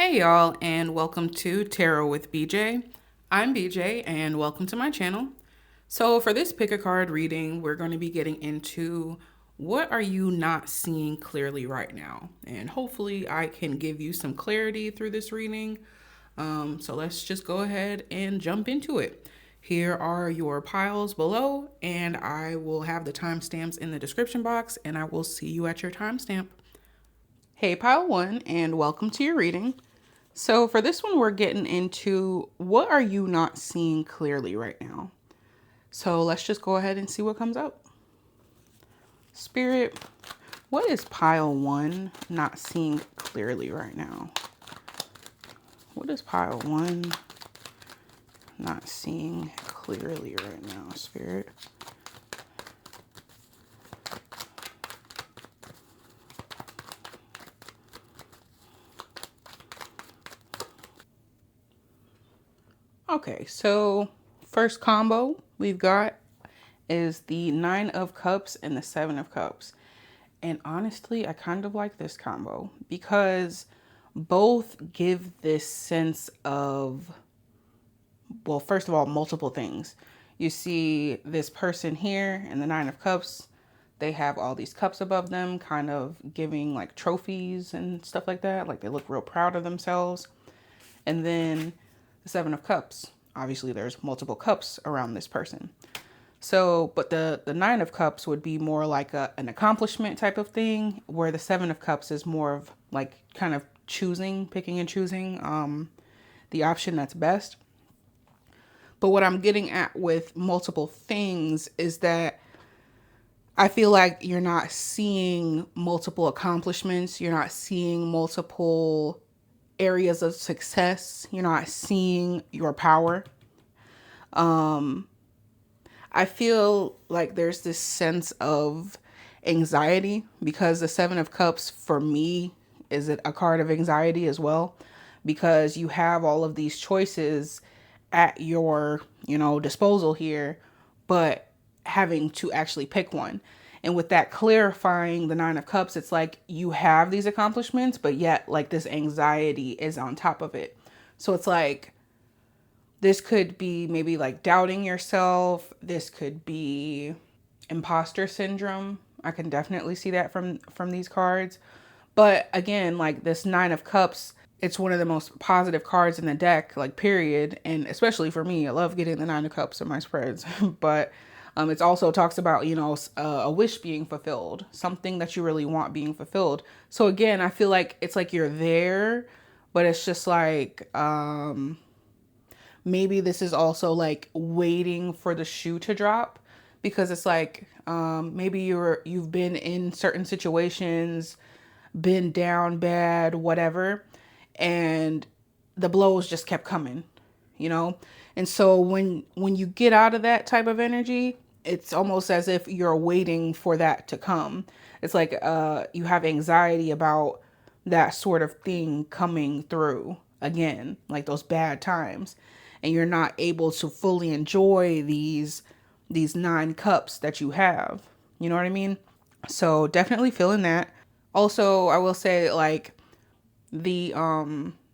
Hey y'all, and welcome to Tarot with BJ. I'm BJ, and welcome to my channel. So for this pick a card reading, we're going to be getting into what are you not seeing clearly right now? And hopefully I can give you some clarity through this reading. So let's just go ahead and jump into it. Here are your piles below, and I will have the timestamps in the description box, and I will see you at your timestamp. Hey, pile one, and welcome to your reading. So for this one, we're getting into what are you not seeing clearly right now? So let's just go ahead and see what comes up. Spirit, what is pile one not seeing clearly right now? What is pile one not seeing clearly right now, Spirit? Okay, so first combo we've got is the Nine of Cups and the Seven of Cups. And honestly, I kind of like this combo because both give this sense of, well, first of all, multiple things. You see this person here in the Nine of Cups, they have all these cups above them, kind of giving like trophies and stuff like that. Like they look real proud of themselves. And then the Seven of Cups. Obviously, there's multiple cups around this person. So, but the Nine of Cups would be more like an accomplishment type of thing, where the Seven of Cups is more of like kind of picking and choosing the option that's best. But what I'm getting at with multiple things is that I feel like you're not seeing multiple accomplishments. You're not seeing multiple areas of success. You're not seeing your power. I feel like there's this sense of anxiety because the Seven of Cups for me is a card of anxiety as well, because you have all of these choices at your, disposal here, but having to actually pick one. And with that clarifying the Nine of Cups, it's like you have these accomplishments, but yet like this anxiety is on top of it. So it's like, this could be maybe like doubting yourself. This could be imposter syndrome. I can definitely see that from these cards. But again, like this Nine of Cups, it's one of the most positive cards in the deck, like period. And especially for me, I love getting the Nine of Cups in my spreads. But it also talks about, a wish being fulfilled, something that you really want being fulfilled. So again, I feel like it's like you're there, but it's just like, maybe this is also like waiting for the shoe to drop, because it's like maybe you've been in certain situations, been down bad, whatever, and the blows just kept coming, and so when you get out of that type of energy, it's almost as if you're waiting for that to come. It's like you have anxiety about that sort of thing coming through again, like those bad times, and you're not able to fully enjoy these nine cups that you have. You know what I mean? So definitely feeling that. Also, I will say like the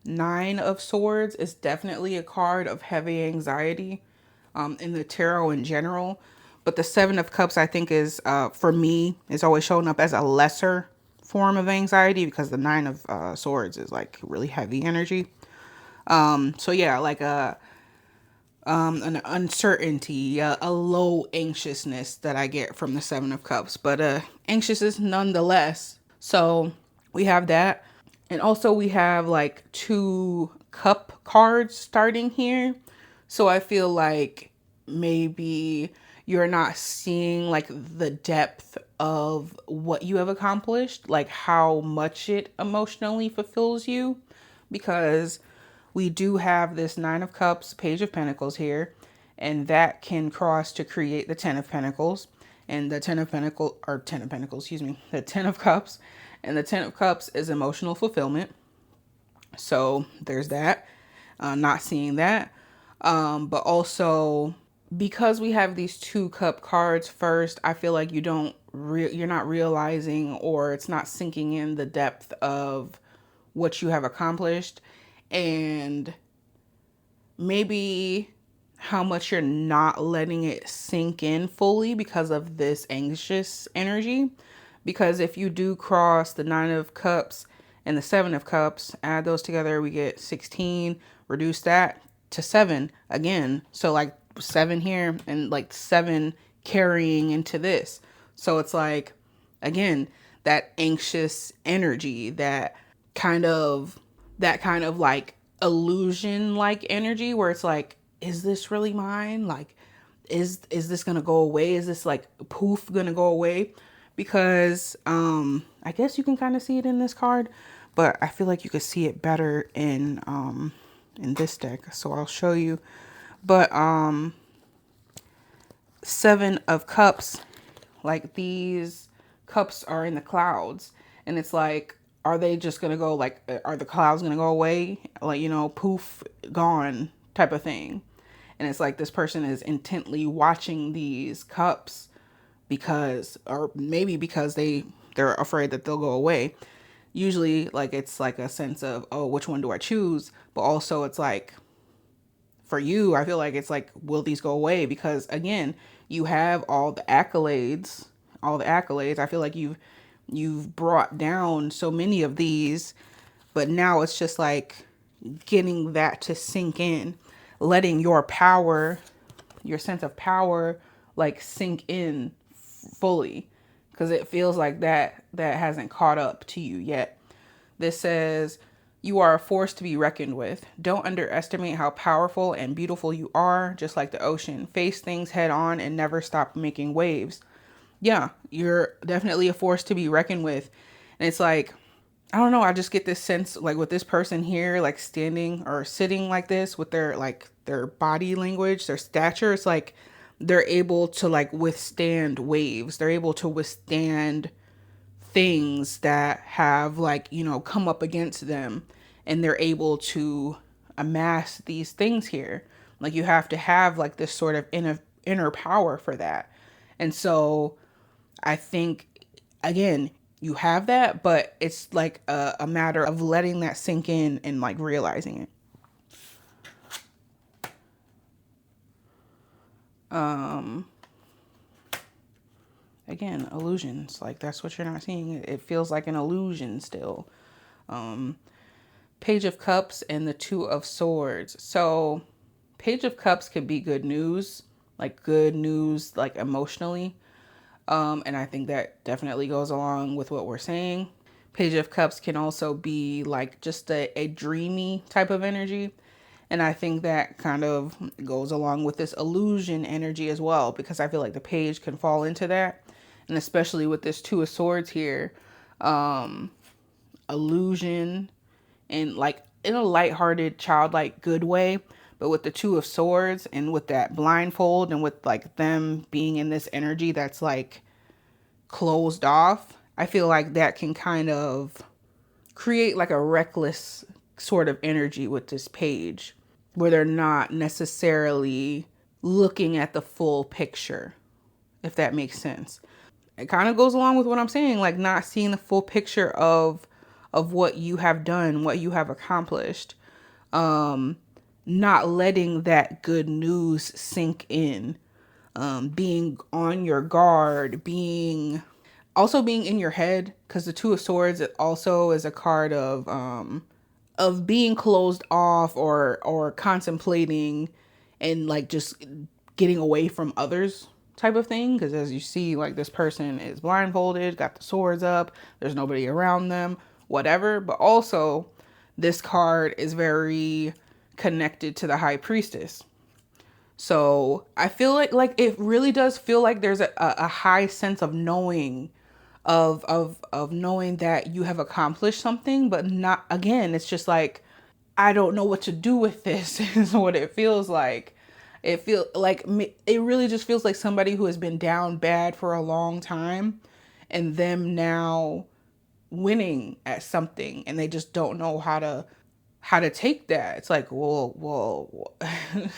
Nine of Swords is definitely a card of heavy anxiety in the tarot in general. But the Seven of Cups, I think, is for me, is always showing up as a lesser form of anxiety, because the Nine of Swords is like really heavy energy. So yeah, like an uncertainty, a low anxiousness that I get from the Seven of Cups, but anxiousness nonetheless. So we have that. And also we have like two cup cards starting here. So I feel like maybe you're not seeing like the depth of what you have accomplished, like how much it emotionally fulfills you, because we do have this Nine of Cups, Page of Pentacles here, and that can cross to create the Ten of Pentacles. And the Ten of Pentacles, the Ten of Cups. And the Ten of Cups is emotional fulfillment. So there's that. Not seeing that. But also, because we have these two cup cards first, I feel like you're not realizing, or it's not sinking in the depth of what you have accomplished. and maybe how much you're not letting it sink in fully because of this anxious energy. Because if you do cross the 9 of Cups and the 7 of Cups, add those together, we get 16. Reduce that to 7 again. So like 7 here and like 7 carrying into this. So it's like, again, that anxious energy, that kind of like illusion like energy where it's like, is this really mine? Like, is this gonna go away? Is this like poof gonna go away? Because I guess you can kind of see it in this card, but I feel like you could see it better in this deck. So I'll show you. But 7 of Cups, like these cups are in the clouds, and it's like, are they just gonna go, like, are the clouds gonna go away, like, poof, gone type of thing? And it's like this person is intently watching these cups because, or maybe because they're afraid that they'll go away. Usually, like, it's like a sense of, oh, which one do I choose? But also it's like, for you, I feel like it's like, will these go away? Because again, you have all the accolades. I feel like you've brought down so many of these, but now it's just like getting that to sink in, letting your power, your sense of power, like sink in fully, because it feels like that hasn't caught up to you yet. This says, you are a force to be reckoned with. Don't underestimate how powerful and beautiful you are. Just like the ocean, face things head on and never stop making waves. Yeah, you're definitely a force to be reckoned with. And it's like, I don't know, I just get this sense, like with this person here, like standing or sitting like this with their body language, their stature, it's like they're able to like withstand waves. They're able to withstand things that have, like, come up against them, and they're able to amass these things here. Like, you have to have like this sort of inner power for that. And so I think, again, you have that, but it's like a matter of letting that sink in and like realizing it. Again, illusions, like that's what you're not seeing. It feels like an illusion still. Page of Cups and the 2 of Swords. So Page of Cups could be good news, like emotionally. And I think that definitely goes along with what we're saying. Page of Cups can also be like just a dreamy type of energy. And I think that kind of goes along with this illusion energy as well, because I feel like the page can fall into that. And especially with this 2 of Swords here, illusion, and like in a lighthearted, childlike, good way. But with the 2 of Swords and with that blindfold and with like them being in this energy that's like closed off, I feel like that can kind of create like a reckless sort of energy with this page, where they're not necessarily looking at the full picture, if that makes sense. It kind of goes along with what I'm saying, like not seeing the full picture of what you have done, what you have accomplished. Not letting that good news sink in. Being on your guard, being in your head, because the 2 of Swords, it also is a card of being closed off or contemplating and like just getting away from others type of thing. Because as you see, like this person is blindfolded, got the swords up, there's nobody around them, whatever. But also this card is very connected to the High Priestess. So I feel like it really does feel like there's a high sense of knowing, of knowing that you have accomplished something, but not, again, it's just like, I don't know what to do with this is what it feels like. It really just feels like somebody who has been down bad for a long time, and them now winning at something, and they just don't know how to take that. It's like, well,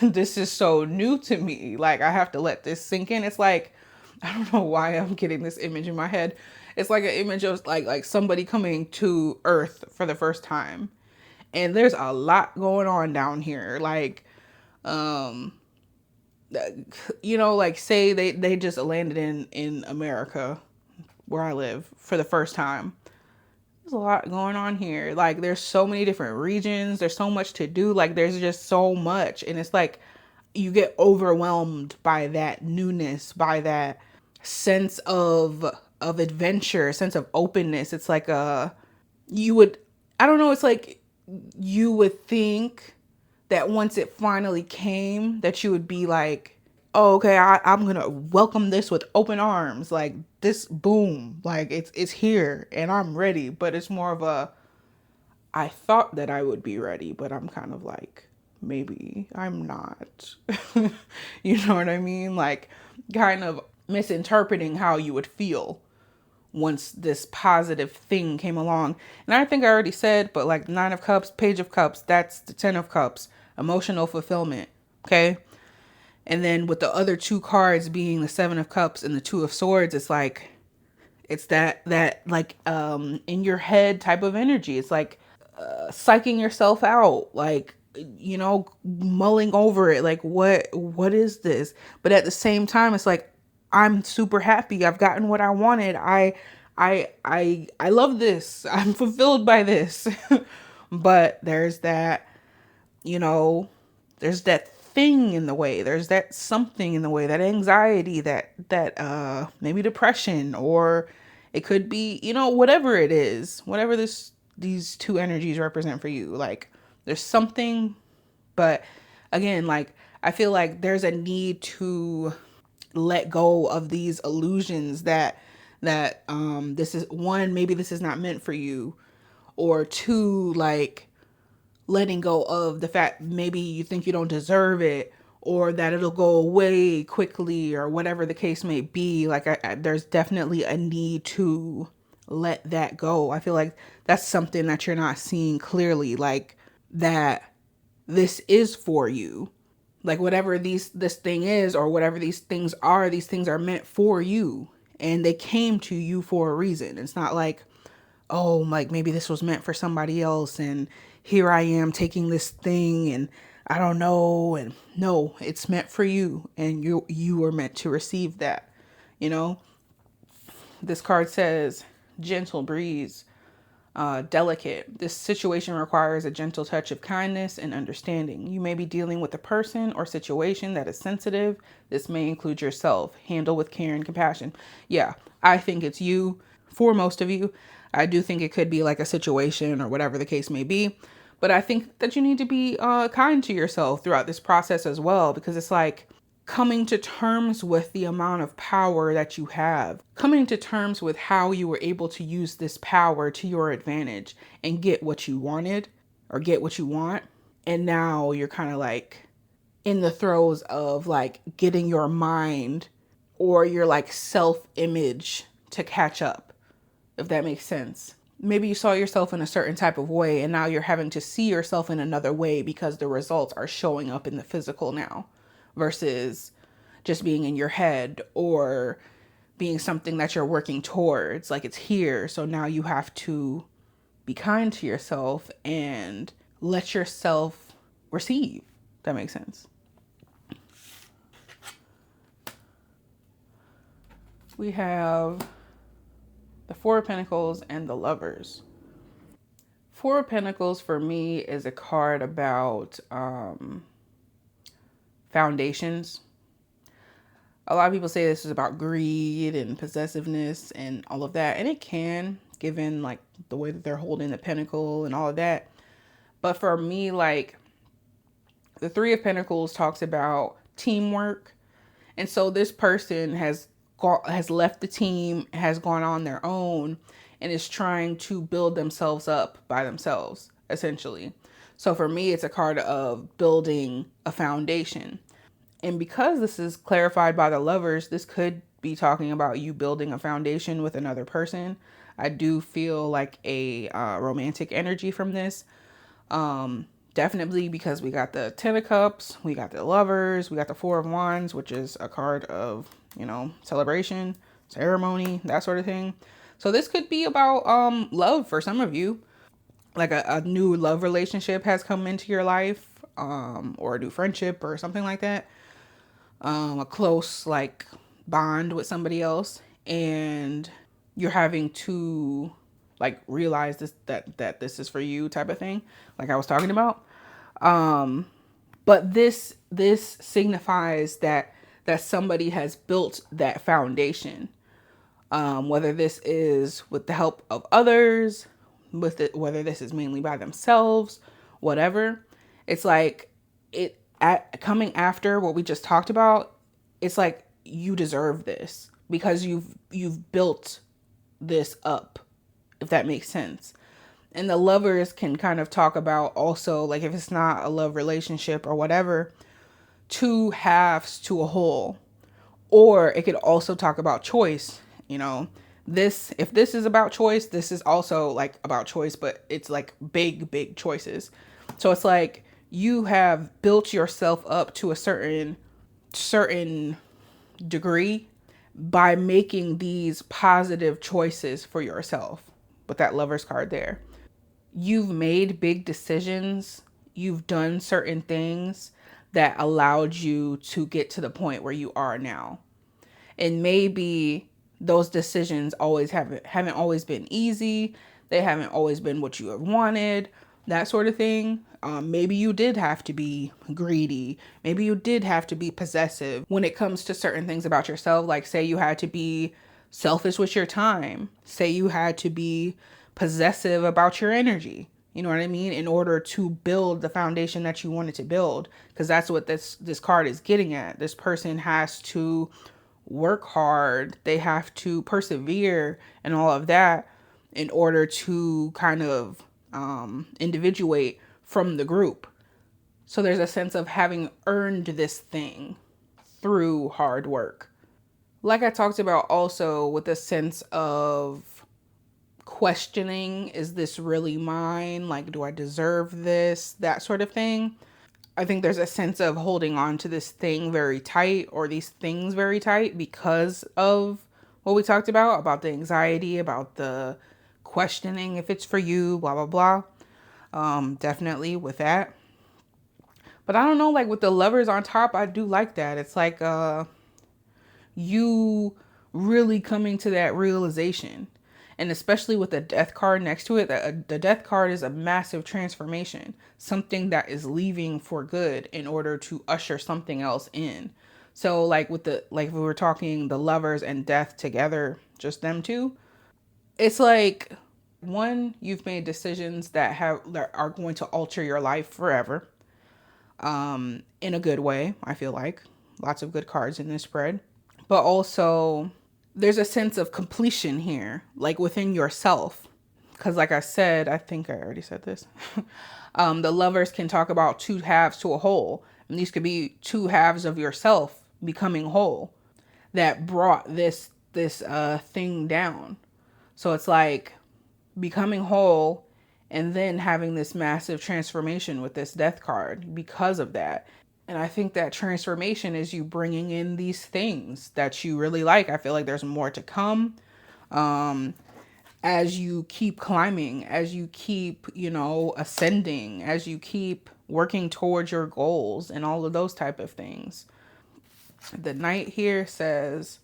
this is so new to me. Like, I have to let this sink in. It's like, I don't know why I'm getting this image in my head. It's like an image of like somebody coming to Earth for the first time, And there's a lot going on down here. Like, um, like say they just landed in America where I live for the first time. There's a lot going on here. Like, there's so many different regions. There's so much to do. Like, there's just so much. And it's like you get overwhelmed by that newness, by that sense of adventure, sense of openness. It's like you would, I don't know, it's like you would think that once it finally came, that you would be like, oh, okay, I'm gonna welcome this with open arms. Like, this, boom, like it's here and I'm ready. But it's more of a, I thought that I would be ready, but I'm kind of like, maybe I'm not. You know what I mean? Like, kind of misinterpreting how you would feel once this positive thing came along. And I think I already said, but like Nine of Cups, Page of Cups, that's the Ten of Cups, emotional fulfillment. Okay. And then with the other two cards being the Seven of Cups and the Two of Swords, it's like, it's that like in your head type of energy. It's like psyching yourself out, like, mulling over it, like what is this? But at the same time, it's like, I'm super happy. I've gotten what I wanted. I love this. I'm fulfilled by this. But there's that, there's that thing in the way. There's that something in the way, that anxiety, that maybe depression, or it could be, whatever it is, whatever these two energies represent for you. Like, there's something, but again, like, I feel like there's a need to let go of these illusions that this is, one, maybe this is not meant for you, or two, like, letting go of the fact maybe you think you don't deserve it, or that it'll go away quickly, or whatever the case may be. Like, there's definitely a need to let that go. I feel like that's something that you're not seeing clearly, like, that this is for you. Like, whatever this thing is, or whatever these things are meant for you, and they came to you for a reason. It's not like, oh, like maybe this was meant for somebody else, and here I am taking this thing, and I don't know. And no, it's meant for you, and you were meant to receive that. This card says gentle breeze, delicate. This situation requires a gentle touch of kindness and understanding. You may be dealing with a person or situation that is sensitive. This may include yourself. Handle with care and compassion. Yeah, I think it's you. For most of you, I do think it could be like a situation or whatever the case may be. But I think that you need to be kind to yourself throughout this process as well, because it's like coming to terms with the amount of power that you have, coming to terms with how you were able to use this power to your advantage and get what you wanted, or get what you want. And now you're kind of like in the throes of like getting your mind or your like self-image to catch up, if that makes sense. Maybe you saw yourself in a certain type of way, and now you're having to see yourself in another way because the results are showing up in the physical now, versus just being in your head or being something that you're working towards. Like, it's here. So now you have to be kind to yourself and let yourself receive. That makes sense. We have the Four of Pentacles and the Lovers. Four of Pentacles for me is a card about foundations. A lot of people say this is about greed and possessiveness and all of that. And it can, given like the way that they're holding the pentacle and all of that. But for me, like, the Three of Pentacles talks about teamwork. And so this person has left the team, has gone on their own, and is trying to build themselves up by themselves, essentially. So for me, it's a card of building a foundation. And because this is clarified by the Lovers, this could be talking about you building a foundation with another person. I do feel like a romantic energy from this. Definitely, because we got the Ten of Cups, we got the Lovers, we got the Four of Wands, which is a card of, celebration, ceremony, that sort of thing. So this could be about love for some of you. like a new love relationship has come into your life, or a new friendship or something like that, a close like bond with somebody else, and you're having to like realize that this is for you type of thing, like I was talking about. But this signifies that somebody has built that foundation, whether this is with the help of others, with it, whether this is mainly by themselves, whatever. It's like coming after what we just talked about. It's like you deserve this because you've built this up, if that makes sense. And the lovers can kind of talk about also, like, if it's not a love relationship or whatever, two halves to a whole. Or it could also talk about choice. You know, if this is about choice, this is also like about choice, but it's like big choices. So it's like you have built yourself up to a certain degree by making these positive choices for yourself with that Lover's card there. You've made big decisions, you've done certain things that allowed you to get to the point where you are now. And maybe those decisions haven't always been easy. They haven't always been what you have wanted, that sort of thing. Maybe you did have to be greedy. Maybe you did have to be possessive when it comes to certain things about yourself. Like, say you had to be selfish with your time. Say you had to be possessive about your energy. You know what I mean? In order to build the foundation that you wanted to build. Because that's what this card is getting at. This person has to work hard. They have to persevere and all of that in order to kind of individuate from the group. So there's a sense of having earned this thing through hard work. Like I talked about also, with a sense of questioning, is this really mine? Like, do I deserve this? That sort of thing. I think there's a sense of holding on to this thing very tight, or these things very tight, because of what we talked about the anxiety, about the questioning if it's for you, blah, blah, blah. Definitely with that. But I don't know, like with the Lovers on top, I do like that. It's like you really coming to that realization. And especially with the Death card next to it, the Death card is a massive transformation, something that is leaving for good in order to usher something else in. So like like we were talking, the Lovers and Death together, just them two, it's like, one, you've made decisions that are going to alter your life forever, in a good way. I feel like lots of good cards in this spread, but also there's a sense of completion here, like within yourself. Because like I said, I think I already said this. The Lovers can talk about two halves to a whole. And these could be two halves of yourself becoming whole that brought this thing down. So it's like becoming whole and then having this massive transformation with this Death card because of that. And I think that transformation is you bringing in these things that you really like. I feel like there's more to come, as you keep climbing, as you keep, ascending, as you keep working towards your goals and all of those type of things. The Knight here says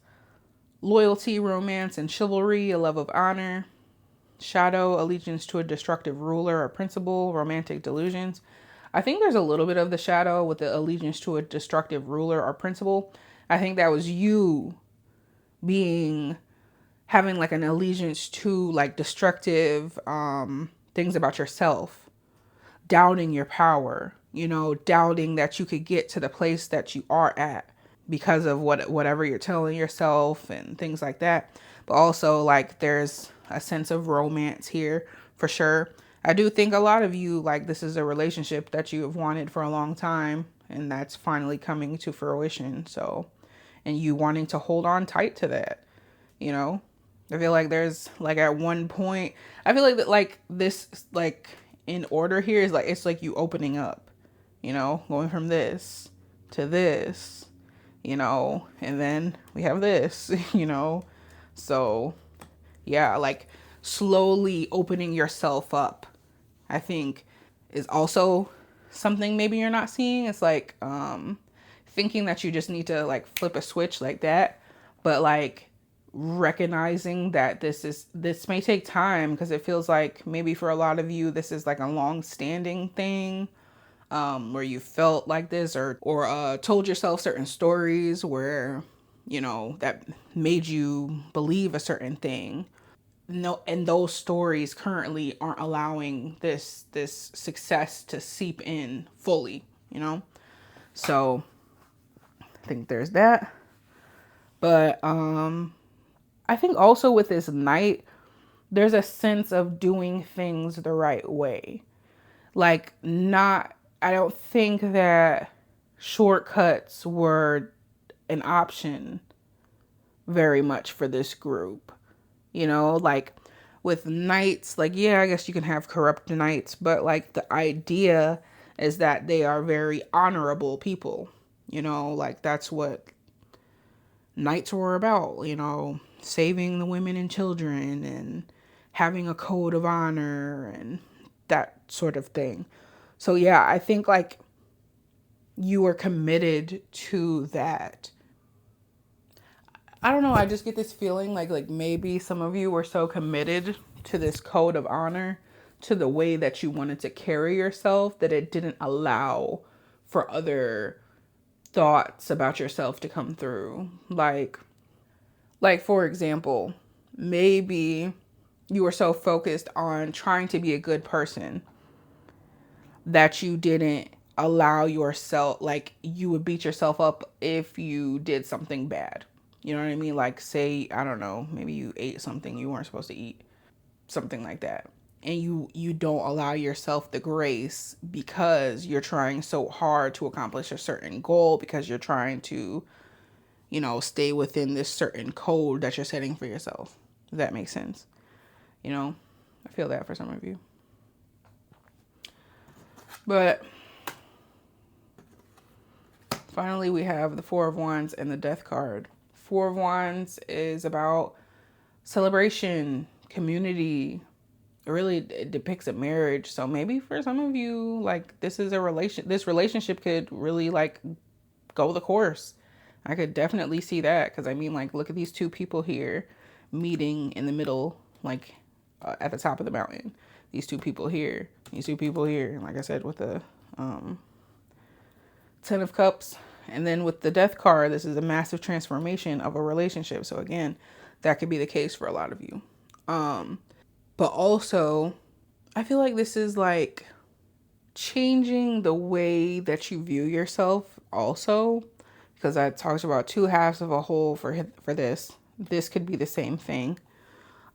loyalty, romance, and chivalry, a love of honor. Shadow, allegiance to a destructive ruler or principle, romantic delusions. I think there's a little bit of the shadow with the allegiance to a destructive ruler or principle. I think that was you having like an allegiance to like destructive things about yourself, doubting your power, doubting that you could get to the place that you are at because of whatever you're telling yourself and things like that. But also, like, there's a sense of romance here for sure. I do think a lot of you, like, this is a relationship that you have wanted for a long time, and that's finally coming to fruition. So, and you wanting to hold on tight to that, I feel like there's like at one point, I feel like that, like this, like in order here is like, it's like you opening up, going from this to this, and then we have this, so yeah, like slowly opening yourself up, I think is also something maybe you're not seeing. It's like thinking that you just need to like flip a switch like that, but like recognizing that this may take time, because it feels like maybe for a lot of you this is like a long-standing thing, where you felt like this, or told yourself certain stories where, you know, that made you believe a certain thing. No, and those stories currently aren't allowing this success to seep in fully, you know. So I think there's that. But I think also with this night, there's a sense of doing things the right way. Like, not, I don't think that shortcuts were an option very much for this group. You know, like with knights, like, yeah, I guess you can have corrupt knights, but like the idea is that they are very honorable people. You know, like that's what knights were about, you know, saving the women and children and having a code of honor and that sort of thing. So yeah, I think like you were committed to that. I don't know, I just get this feeling like maybe some of you were so committed to this code of honor, to the way that you wanted to carry yourself, that it didn't allow for other thoughts about yourself to come through. Like for example, maybe you were so focused on trying to be a good person that you didn't allow yourself, like you would beat yourself up if you did something bad. You know what I mean? Like, say, I don't know, maybe you ate something you weren't supposed to eat, something like that. And you don't allow yourself the grace because you're trying so hard to accomplish a certain goal, because you're trying to, you know, stay within this certain code that you're setting for yourself. Does that make sense? You know, I feel that for some of you. But finally, we have the Four of Wands and the Death card. Four of Wands is about celebration, community. It depicts a marriage. So maybe for some of you, like this relationship could really like go the course. I could definitely see that, because I mean, like, look at these two people here meeting in the middle, like at the top of the mountain. These two people here, like I said, with the Ten of Cups. And then with the Death card, this is a massive transformation of a relationship. So again, that could be the case for a lot of you. But also, I feel like this is like changing the way that you view yourself also, because I talked about two halves of a whole for this. This could be the same thing.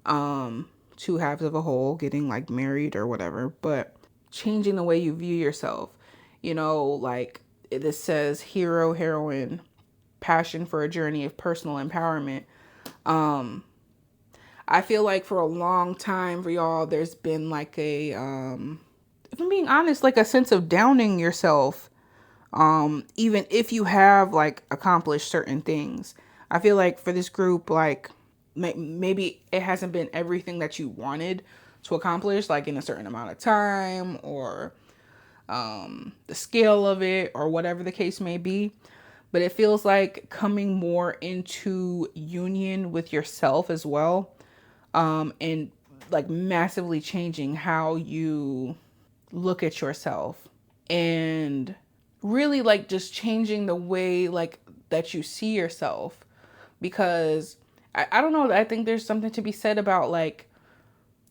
Two halves of a whole, getting like married or whatever, but changing the way you view yourself. You know, like this says hero, heroine, passion for a journey of personal empowerment. I feel like for a long time for y'all, there's been like a, if I'm being honest, like a sense of downing yourself. Even if you have like accomplished certain things. I feel like for this group, like maybe it hasn't been everything that you wanted to accomplish, like in a certain amount of time, or the scale of it, or whatever the case may be. But it feels like coming more into union with yourself as well. And like massively changing how you look at yourself, and really like just changing the way like that you see yourself. Because I don't know, I think there's something to be said about like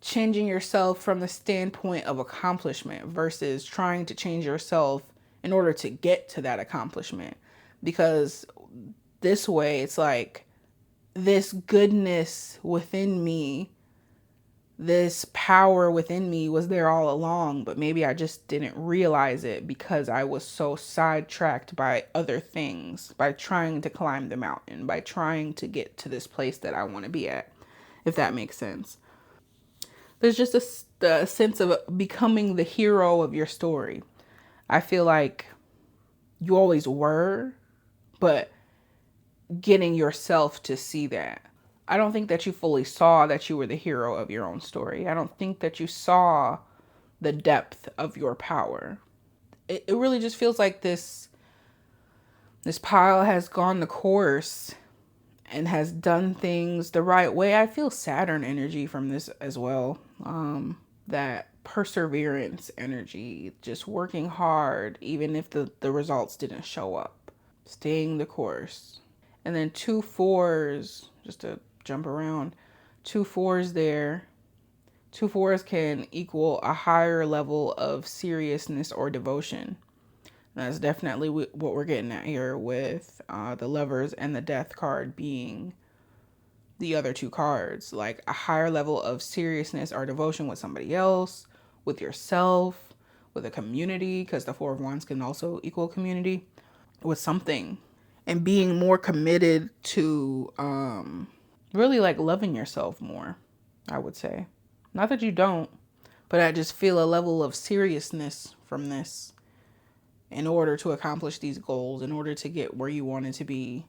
changing yourself from the standpoint of accomplishment versus trying to change yourself in order to get to that accomplishment. Because this way it's like this goodness within me, this power within me was there all along, but maybe I just didn't realize it because I was so sidetracked by other things, by trying to climb the mountain, by trying to get to this place that I want to be at, if that makes sense. There's just a sense of becoming the hero of your story. I feel like you always were, but getting yourself to see that. I don't think that you fully saw that you were the hero of your own story. I don't think that you saw the depth of your power. It really just feels like this pile has gone the course and has done things the right way. I feel Saturn energy from this as well. That perseverance energy, just working hard, even if the results didn't show up. Staying the course. And then 2 4s, just to jump around, 2 4s there. 2 4s can equal a higher level of seriousness or devotion. That's definitely what we're getting at here with the Lovers and the Death card being the other 2 cards. Like a higher level of seriousness or devotion with somebody else, with yourself, with a community, because the Four of Wands can also equal community, with something. And being more committed to really like loving yourself more, I would say. Not that you don't, but I just feel a level of seriousness from this. In order to accomplish these goals, in order to get where you wanted to be,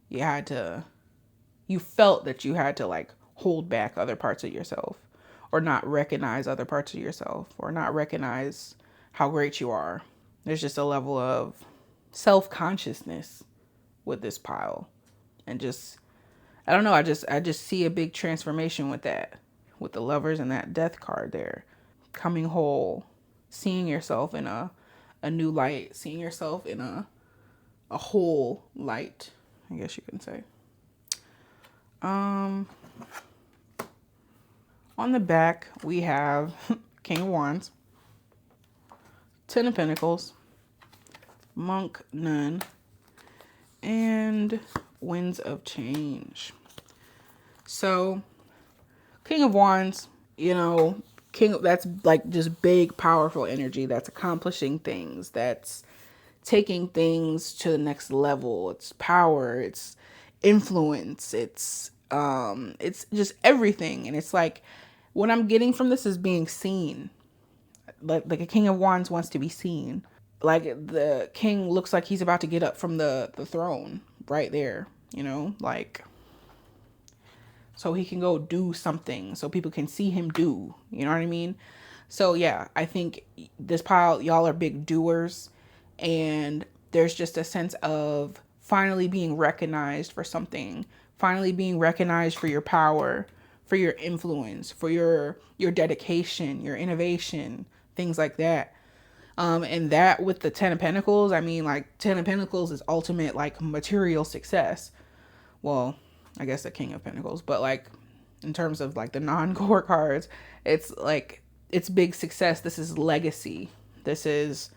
you felt that you had to like hold back other parts of yourself, or not recognize other parts of yourself, or not recognize how great you are. There's just a level of self-consciousness with this pile. And just, I don't know, I just see a big transformation with that, with the Lovers and that Death card there. Coming whole, seeing yourself in a new light, seeing yourself in a whole light, I guess you can say. On the back, we have King of Wands, 10 of Pentacles, Monk, Nun, and Winds of Change. So, King of Wands, that's like just big, powerful energy. That's accomplishing things. That's taking things to the next level. It's power. It's influence. It's just everything. And it's like, what I'm getting from this is being seen. Like a King of Wands wants to be seen. Like the king looks like he's about to get up from the throne right there, like, so he can go do something, so people can see him do, you know what I mean? So yeah, I think this pile, y'all are big doers, and there's just a sense of finally being recognized for something, finally being recognized for your power, for your influence, for your dedication, your innovation, things like that. And that with the 10 of Pentacles, I mean, like 10 of Pentacles is ultimate like material success. Well, I guess the King of Pentacles, but like in terms of like the non-core cards, it's like, it's big success. This is legacy. This is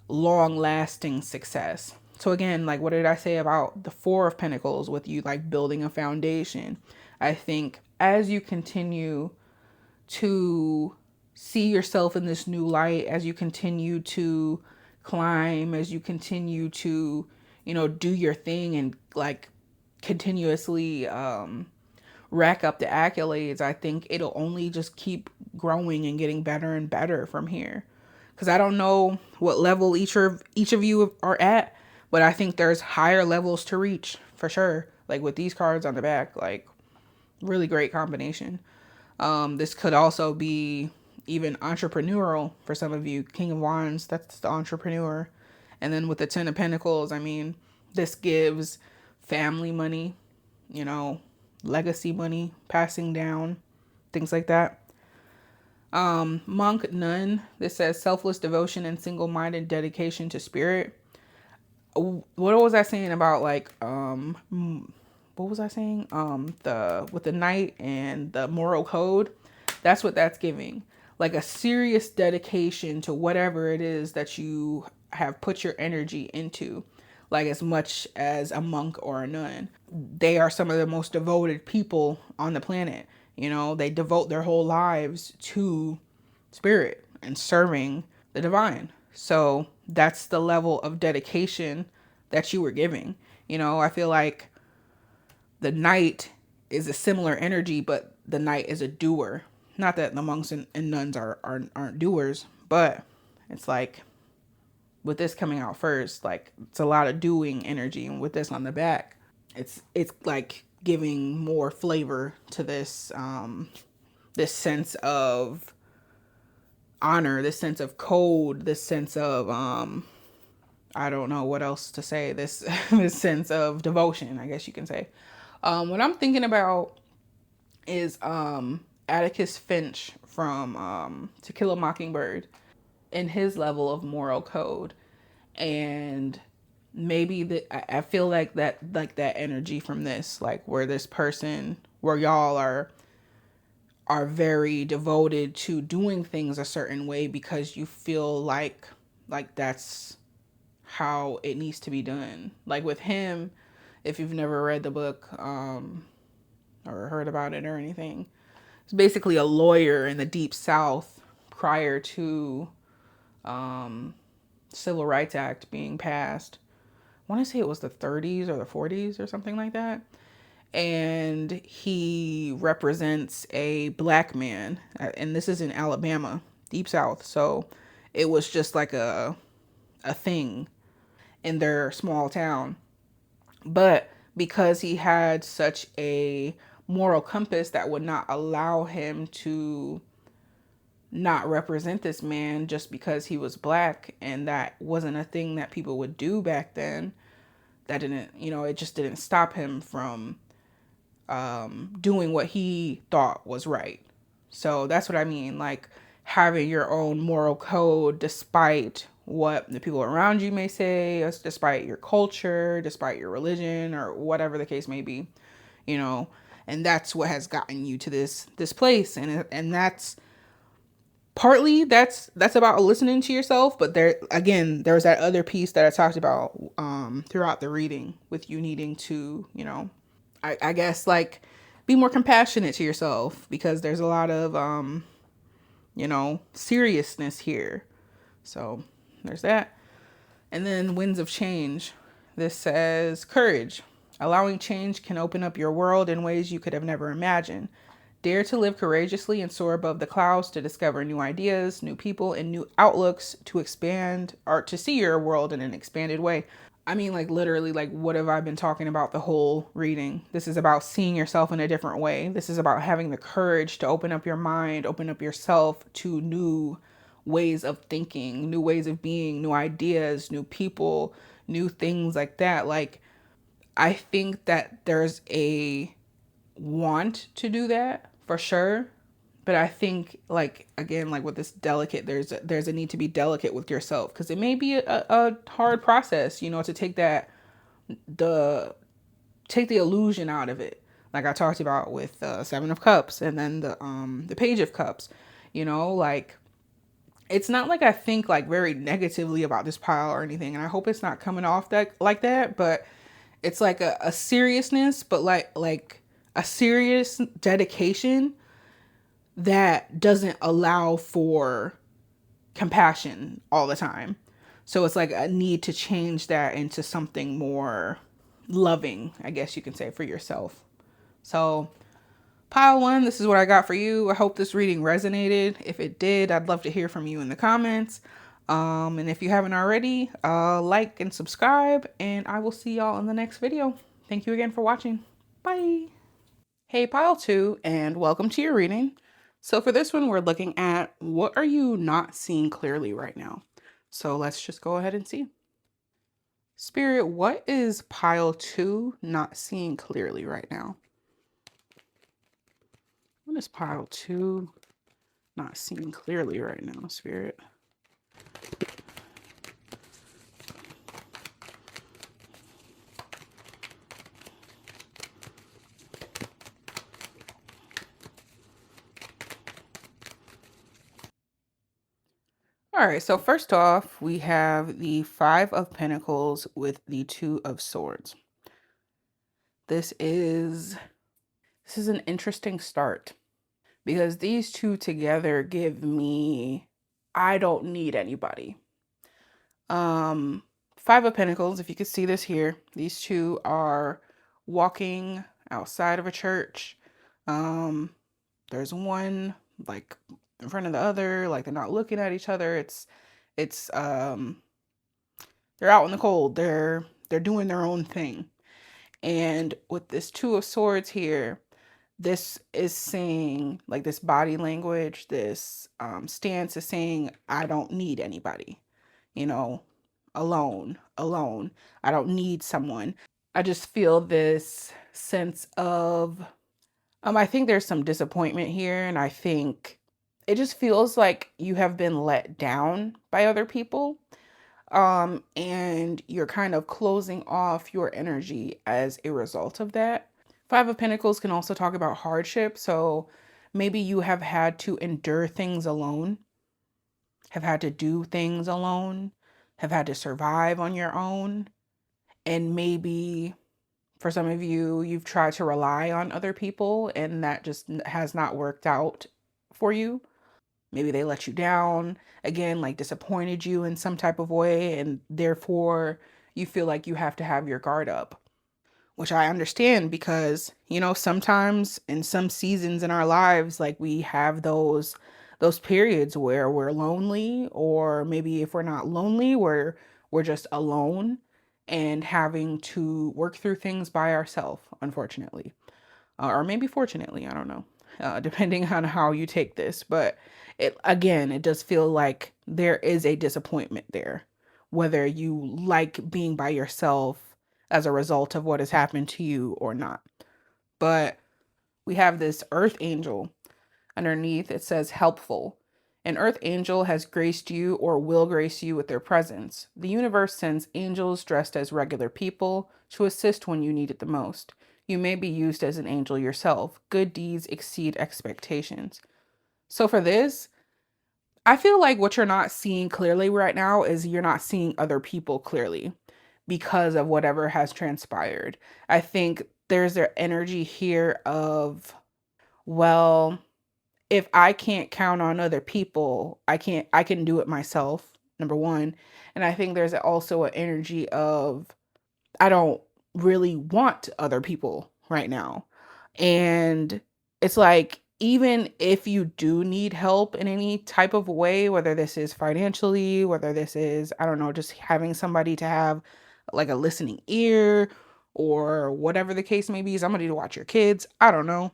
long lasting success. So again, like what did I say about the 4 of Pentacles with you like building a foundation? I think as you continue to see yourself in this new light, as you continue to climb, as you continue to, do your thing and like continuously rack up the accolades, I think it'll only just keep growing and getting better and better from here. Because I don't know what level each of you are at, but I think there's higher levels to reach for sure. Like with these cards on the back, like really great combination. This could also be even entrepreneurial for some of you. King of Wands, that's the entrepreneur. And then with the 10 of Pentacles, I mean, this gives family money, legacy money, passing down, things like that. Monk, Nun, this says selfless devotion and single-minded dedication to spirit. What was I saying about like, what was I saying? With the Knight and the moral code, that's what that's giving. Like a serious dedication to whatever it is that you have put your energy into. Like as much as a monk or a nun. They are some of the most devoted people on the planet. They devote their whole lives to spirit and serving the divine. So that's the level of dedication that you were giving. I feel like the Knight is a similar energy, but the Knight is a doer. Not that the monks and nuns aren't doers, but it's like with this coming out first, like it's a lot of doing energy, and with this on the back, it's like giving more flavor to this this sense of honor, this sense of code, this sense of I don't know what else to say, this this sense of devotion, I guess you can say. What I'm thinking about is Atticus Finch from To Kill a Mockingbird, in his level of moral code. And maybe I feel like that energy from this, like where this person, where y'all are very devoted to doing things a certain way because you feel like that's how it needs to be done. Like with him, if you've never read the book or heard about it or anything, it's basically a lawyer in the Deep South prior to Civil Rights Act being passed. I want to say it was the 30s or the 40s or something like that. And he represents a black man, and this is in Alabama, Deep South. So it was just like a thing in their small town. But because he had such a moral compass that would not allow him to not represent this man just because he was black, and that wasn't a thing that people would do back then, that didn't, it just didn't stop him from doing what he thought was right. So that's what I mean, like having your own moral code despite what the people around you may say, despite your culture, despite your religion, or whatever the case may be, you know. And that's what has gotten you to this place, and that's partly that's about listening to yourself, but there's that other piece that I talked about throughout the reading, with you needing to, I guess, like, be more compassionate to yourself, because there's a lot of seriousness here. So there's that. And then Winds of Change. This says courage. Allowing change can open up your world in ways you could have never imagined. Dare to live courageously and soar above the clouds to discover new ideas, new people, and new outlooks, to expand or to see your world in an expanded way. I mean, like, literally, like, what have I been talking about the whole reading? This is about seeing yourself in a different way. This is about having the courage to open up your mind, open up yourself to new ways of thinking, new ways of being, new ideas, new people, new things like that. Like, I think that there's a want to do that for sure. But I think, like, again, like with this delicate, there's a need to be delicate with yourself, because it may be a hard process, to the take the illusion out of it, like I talked about with Seven of Cups, and then the Page of Cups. Like, it's not like I think like very negatively about this pile or anything, and I hope it's not coming off that like that, but it's like a seriousness, but like a serious dedication that doesn't allow for compassion all the time. So it's like a need to change that into something more loving, I guess you can say, for yourself. So pile one, this is what I got for you. I hope this reading resonated. If it did, I'd love to hear from you in the comments. And if you haven't already, like and subscribe, and I will see y'all in the next video. Thank you again for watching. Bye. Hey, pile two, and welcome to your reading. So for this one, we're looking at, what are you not seeing clearly right now? So let's just go ahead and see. Spirit, what is pile two not seeing clearly right now? What is pile two not seeing clearly right now, Spirit? All right, so first off, we have the Five of Pentacles with the Two of Swords. This is an interesting start, because these two together give me, I don't need anybody. Five of Pentacles, if you could see this here, these two are walking outside of a church. There's one like in front of the other, like they're not looking at each other. It's they're out in the cold. They're doing their own thing. And with this Two of Swords here, this is saying, like, this body language, this stance is saying, I don't need anybody, you know, alone. I don't need someone. I just feel this sense of, I think there's some disappointment here. And I think it just feels like you have been let down by other people. And you're kind of closing off your energy as a result of that. Five of Pentacles can also talk about hardship. So maybe you have had to endure things alone, have had to do things alone, have had to survive on your own. And maybe for some of you, you've tried to rely on other people and that just has not worked out for you. Maybe they let you down, again, like disappointed you in some type of way, and therefore you feel like you have to have your guard up, which I understand because, sometimes in some seasons in our lives, like we have those periods where we're lonely, or maybe if we're not lonely, we're just alone and having to work through things by ourselves, unfortunately. Or maybe fortunately, I don't know, depending on how you take this. But it does feel like there is a disappointment there, whether you like being by yourself as a result of what has happened to you or not. But we have this earth angel underneath. It says helpful. An earth angel has graced you or will grace you with their presence. The universe sends angels dressed as regular people to assist when you need it the most. You may be used as an angel yourself. Good deeds exceed expectations. So for this, I feel like what you're not seeing clearly right now is you're not seeing other people clearly because of whatever has transpired. I think there's an energy here of, well, if I can't count on other people, I can do it myself, number one. And I think there's also an energy of, I don't really want other people right now. And it's like, even if you do need help in any type of way, whether this is financially, whether this is, I don't know, just having somebody to have like a listening ear or whatever the case may be, somebody to watch your kids, I don't know.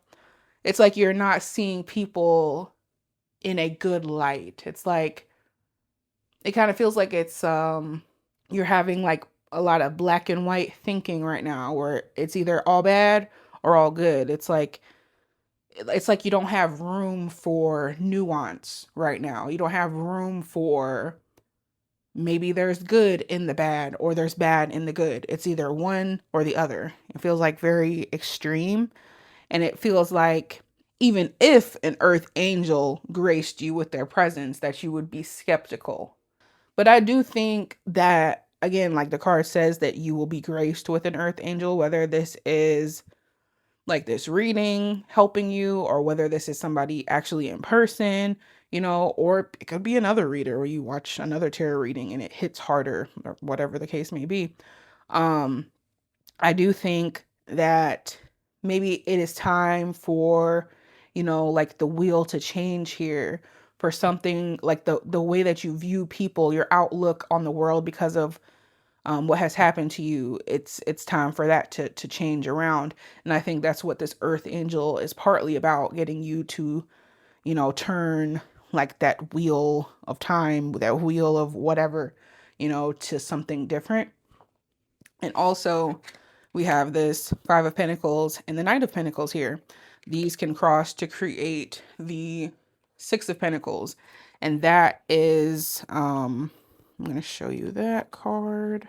It's like you're not seeing people in a good light. It's like, it kind of feels like it's you're having like a lot of black and white thinking right now, where it's either all bad or all good. It's like you don't have room for nuance right now. You don't have room for, maybe there's good in the bad or there's bad in the good. It's either one or the other. It feels like very extreme. And it feels like even if an earth angel graced you with their presence, that you would be skeptical. But I do think that, again, like the card says, that you will be graced with an earth angel, whether this is like this reading helping you, or whether this is somebody actually in person, or it could be another reader where you watch another tarot reading and it hits harder, or whatever the case may be. Um, I do think that maybe it is time for, like the wheel to change here, for something like the way that you view people, your outlook on the world because of what has happened to you. It's time for that to change around. And I think that's what this earth angel is partly about, getting you to, turn like that wheel of time, that wheel of whatever, to something different. And also, we have this Five of Pentacles and the Knight of Pentacles here. These can cross to create the Six of Pentacles. And that is, I'm going to show you that card.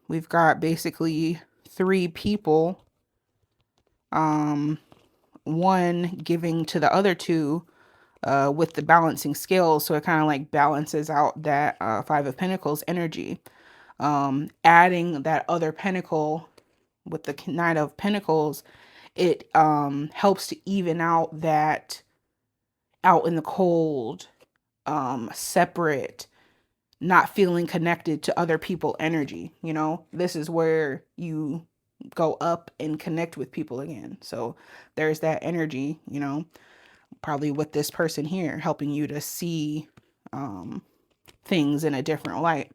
We've got basically three people, one giving to the other two with the balancing scale. So it kind of like balances out that Five of Pentacles energy. Adding that other pentacle with the Knight of Pentacles, it helps to even out that out in the cold, separate, not feeling connected to other people energy. This is where you go up and connect with people again. So there's that energy, probably with this person here helping you to see things in a different light.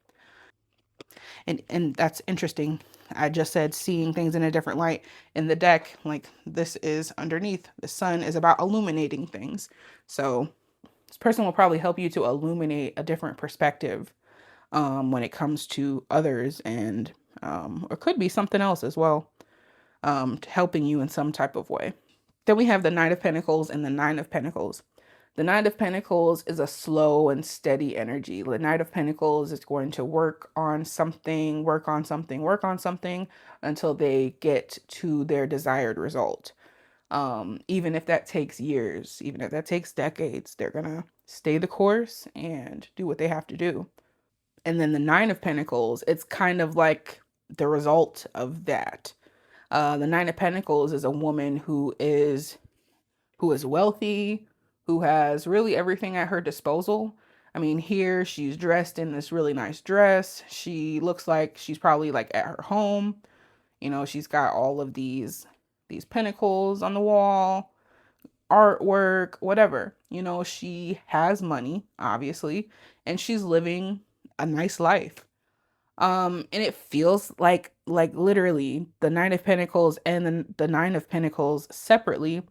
And that's interesting. I just said seeing things in a different light. In the deck, like this is underneath. The sun is about illuminating things. So this person will probably help you to illuminate a different perspective when it comes to others, and or could be something else as well, helping you in some type of way. Then we have the Knight of Pentacles and the Nine of Pentacles. The Knight of Pentacles is a slow and steady energy. The Knight of Pentacles is going to work on something, work on something, work on something until they get to their desired result. Even if that takes years, even if that takes decades, they're gonna stay the course and do what they have to do. And then the Nine of Pentacles, it's kind of like the result of that. The Nine of Pentacles is a woman who is wealthy, who has really everything at her disposal. I mean, here she's dressed in this really nice dress. She looks like she's probably like at her home. You know, she's got all of these pentacles on the wall, artwork, whatever. You know, she has money, obviously, and she's living a nice life. And it feels like literally the Nine of Pentacles and the Nine of Pentacles separately,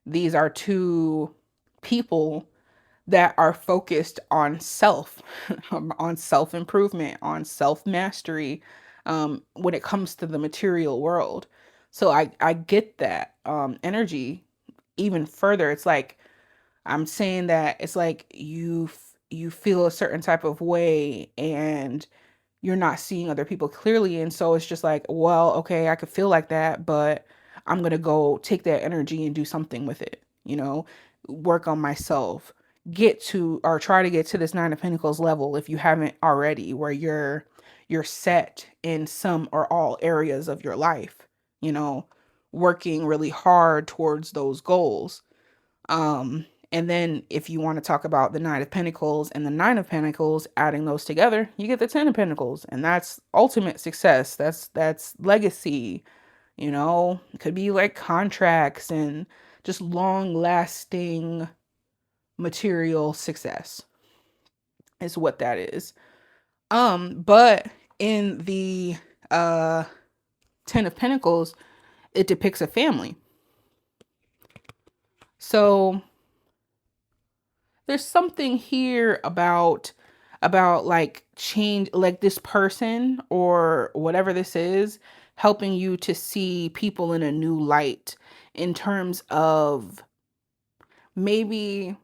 these are two people that are focused on self, on self improvement, on self mastery, when it comes to the material world. So I get that energy even further. It's like I'm saying that it's like you feel a certain type of way and you're not seeing other people clearly. And so it's just like, well, okay, I could feel like that, but I'm going to go take that energy and do something with it, you know, work on myself, get to or try to get to this Nine of Pentacles level if you haven't already, where you're set in some or all areas of your life, you know, working really hard towards those goals. And then if you want to talk about the Knight of Pentacles and the Nine of Pentacles, adding those together, you get the Ten of Pentacles, and that's ultimate success. That's legacy, you know. It could be like contracts and just long lasting material success is what that is. But in the Ten of Pentacles, it depicts a family. So there's something here about like change, like this person or whatever this is helping you to see people in a new light, in terms of maybe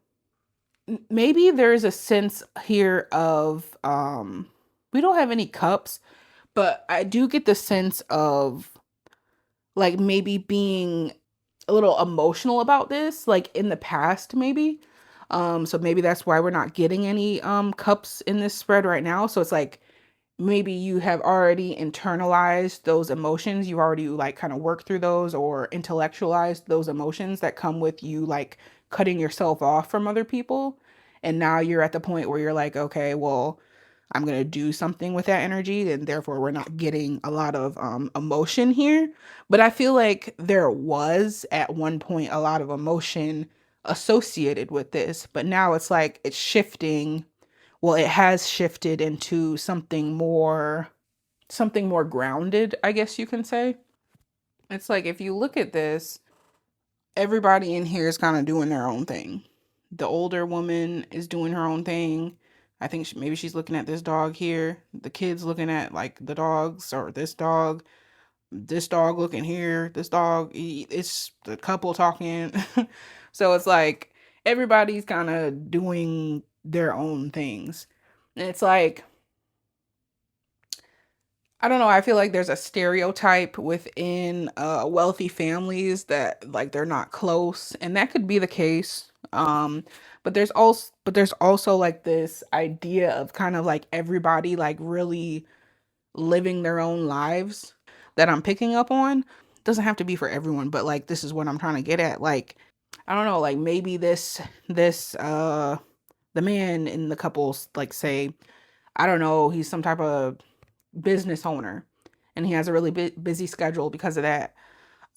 there's a sense here of we don't have any cups, but I do get the sense of like maybe being a little emotional about this, like in the past, maybe. So maybe that's why we're not getting any cups in this spread right now. So it's like maybe you have already internalized those emotions. You've already like kind of worked through those or intellectualized those emotions that come with you like cutting yourself off from other people. And now you're at the point where you're like, okay, well, I'm going to do something with that energy, and therefore we're not getting a lot of emotion here. But I feel like there was at one point a lot of emotion associated with this, but now it's like it's shifting. Well, it has shifted into something more grounded, I guess you can say. It's like if you look at this, everybody in here is kind of doing their own thing. The older woman is doing her own thing. I think maybe she's looking at this dog here. The kid's looking at like the dogs or this dog. This dog looking here. This dog. It's the couple talking. So it's like everybody's kind of doing their own things. And it's like, I don't know. I feel like there's a stereotype within wealthy families that like they're not close, and that could be the case. But there's also like this idea of kind of like everybody like really living their own lives that I'm picking up on. Doesn't have to be for everyone, but like this is what I'm trying to get at. Like I don't know, like maybe this the man in the couples, like say, I don't know, he's some type of business owner and he has a really busy schedule because of that.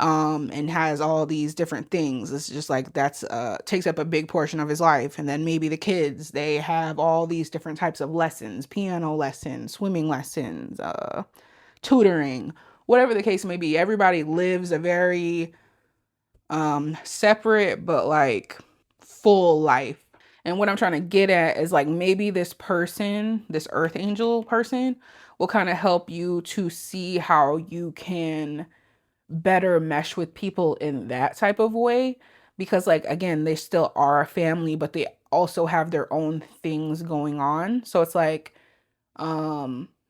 and has all these different things. It's just like that's takes up a big portion of his life. And then maybe the kids, they have all these different types of lessons, piano lessons, swimming lessons, tutoring, whatever the case may be. Everybody lives a very separate but like full life. And what I'm trying to get at is like maybe this person, this earth angel person, will kind of help you to see how you can better mesh with people in that type of way. Because like again, they still are a family, but they also have their own things going on. So it's like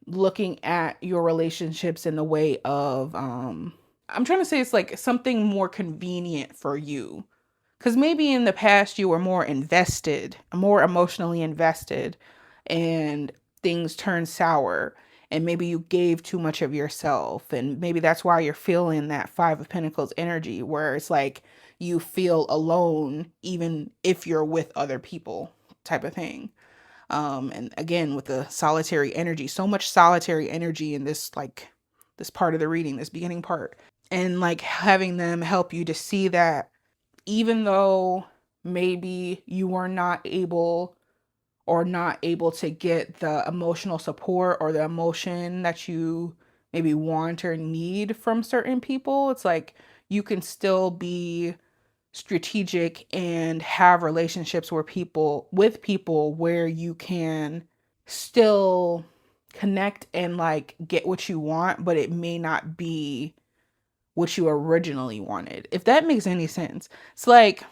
looking at your relationships in the way of I'm trying to say it's like something more convenient for you. Because maybe in the past you were more invested, more emotionally invested, and things turned sour. And maybe you gave too much of yourself. And maybe that's why you're feeling that Five of Pentacles energy, where it's like you feel alone, even if you're with other people, type of thing. And again, with the solitary energy, so much solitary energy in this, like, this part of the reading, this beginning part. And like having them help you to see that even though maybe you were not able or not able to get the emotional support or the emotion that you maybe want or need from certain people, it's like you can still be strategic and have relationships where people with people where you can still connect and like get what you want, but it may not be what you originally wanted, if that makes any sense. It's like,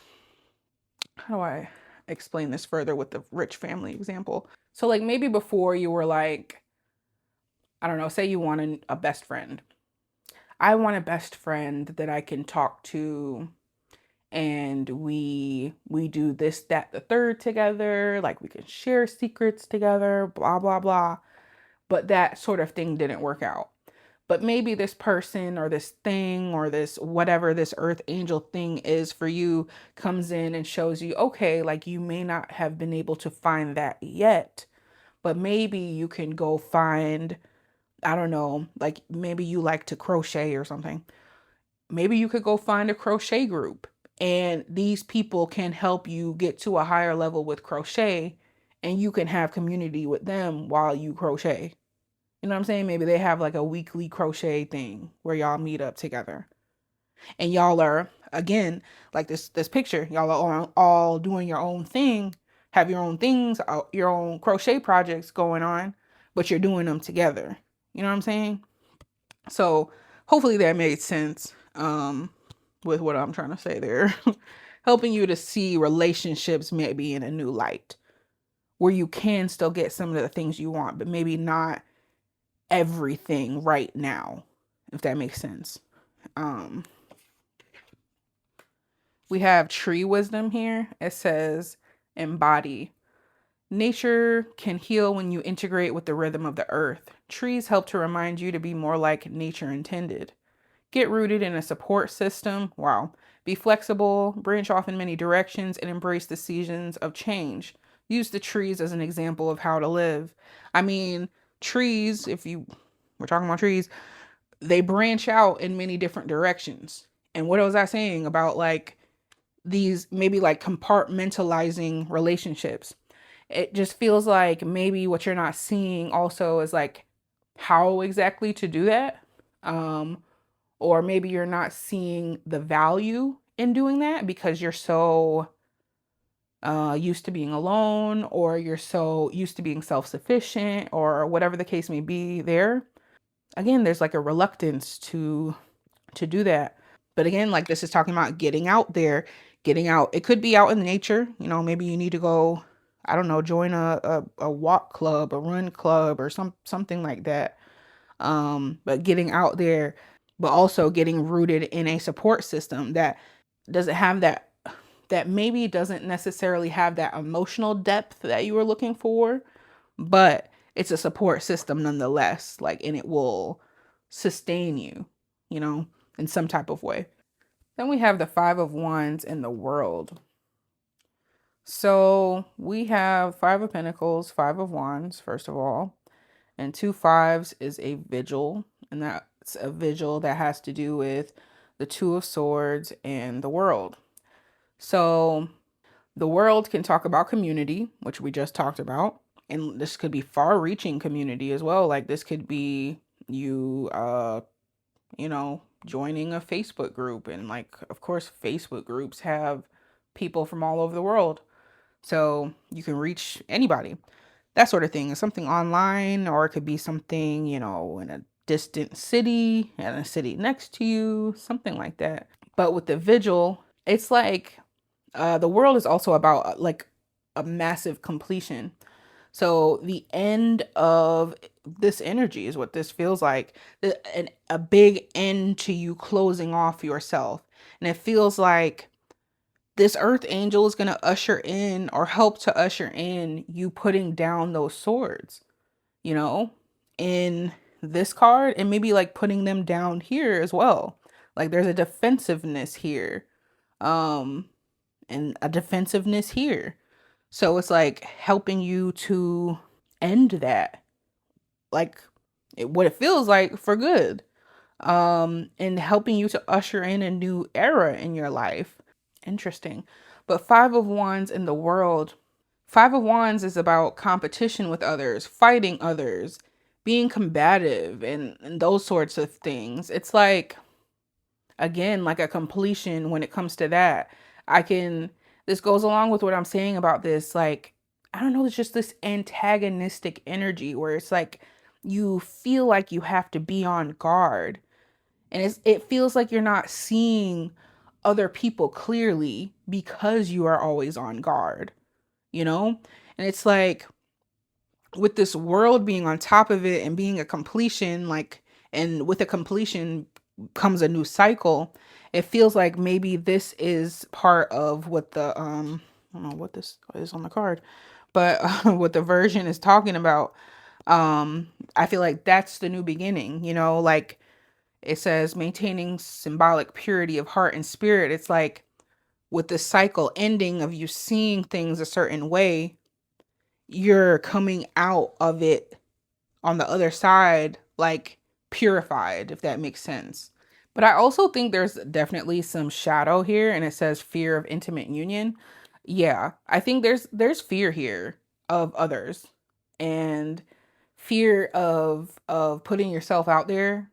how do I explain this further with the rich family example? So like maybe before you were like, I don't know, say you wanted a best friend. I want a best friend that I can talk to, and we do this, that, the third together, like we can share secrets together, blah blah blah. But that sort of thing didn't work out. But maybe this person or this thing or this whatever this earth angel thing is for you comes in and shows you, okay, like you may not have been able to find that yet, but maybe you can go find, I don't know, like maybe you like to crochet or something. Maybe you could go find a crochet group, and these people can help you get to a higher level with crochet, and you can have community with them while you crochet. You know what I'm saying? Maybe they have like a weekly crochet thing where y'all meet up together. And y'all are, again, like this picture, y'all are all doing your own thing, have your own things, your own crochet projects going on, but you're doing them together. You know what I'm saying? So hopefully that made sense with what I'm trying to say there. Helping you to see relationships maybe in a new light, where you can still get some of the things you want, but maybe not everything right now, if that makes sense. Um, we have tree wisdom here. It says, embody. Nature can heal when you integrate with the rhythm of the earth. Trees help to remind you to be more like nature intended. Get rooted in a support system. Wow. Be flexible, branch off in many directions, and embrace the seasons of change. Use the trees as an example of how to live. I mean, trees, if you we're talking about trees, they branch out in many different directions. And what was I saying about like these maybe like compartmentalizing relationships? It just feels like maybe what you're not seeing also is like how exactly to do that. Or maybe you're not seeing the value in doing that because you're so used to being alone, or you're so used to being self-sufficient, or whatever the case may be there. Again, there's like a reluctance to do that. But again, like this is talking about getting out there, getting out. It could be out in nature. You know, maybe you need to go, I don't know, join a walk club, a run club, or something like that. But getting out there, but also getting rooted in a support system that doesn't have that maybe doesn't necessarily have that emotional depth that you were looking for, but it's a support system nonetheless, like, and it will sustain you, you know, in some type of way. Then we have the Five of Wands in the world. So we have Five of Pentacles, Five of Wands, first of all, and two fives is a vigil, and that's a vigil that has to do with the Two of Swords, and the World. So the World can talk about community, which we just talked about. And this could be far-reaching community as well. Like this could be you, joining a Facebook group. And like, of course, Facebook groups have people from all over the world. So you can reach anybody. That sort of thing is something online, or it could be something, in a distant city and a city next to you, something like that. But with the vigil, it's like the world is also about like a massive completion. So the end of this energy is what this feels like, a big end to you closing off yourself. And it feels like this earth angel is going to usher in or help to usher in you putting down those swords, you know, in this card, and maybe like putting them down here as well. Like there's a defensiveness here, um, and a defensiveness here. So it's like helping you to end that, like what it feels like for good, and helping you to usher in a new era in your life. Interesting. But Five of Wands in the World. Five of Wands is about competition with others, fighting others, being combative, and those sorts of things. It's like, again, like a completion when it comes to that. This goes along with what I'm saying about this. Like, I don't know, it's just this antagonistic energy where it's like you feel like you have to be on guard. And it feels like you're not seeing other people clearly because you are always on guard, you know? And it's like with this world being on top of it and being a completion, like, and with a completion comes a new cycle. It feels like maybe this is part of what the I don't know what this is on the card, but what the version is talking about. I feel like that's the new beginning, like it says maintaining symbolic purity of heart and spirit. It's like with the cycle ending of you seeing things a certain way, you're coming out of it on the other side, like purified, if that makes sense. But I also think there's definitely some shadow here, and it says fear of intimate union. Yeah, I think there's fear here of others, and fear of putting yourself out there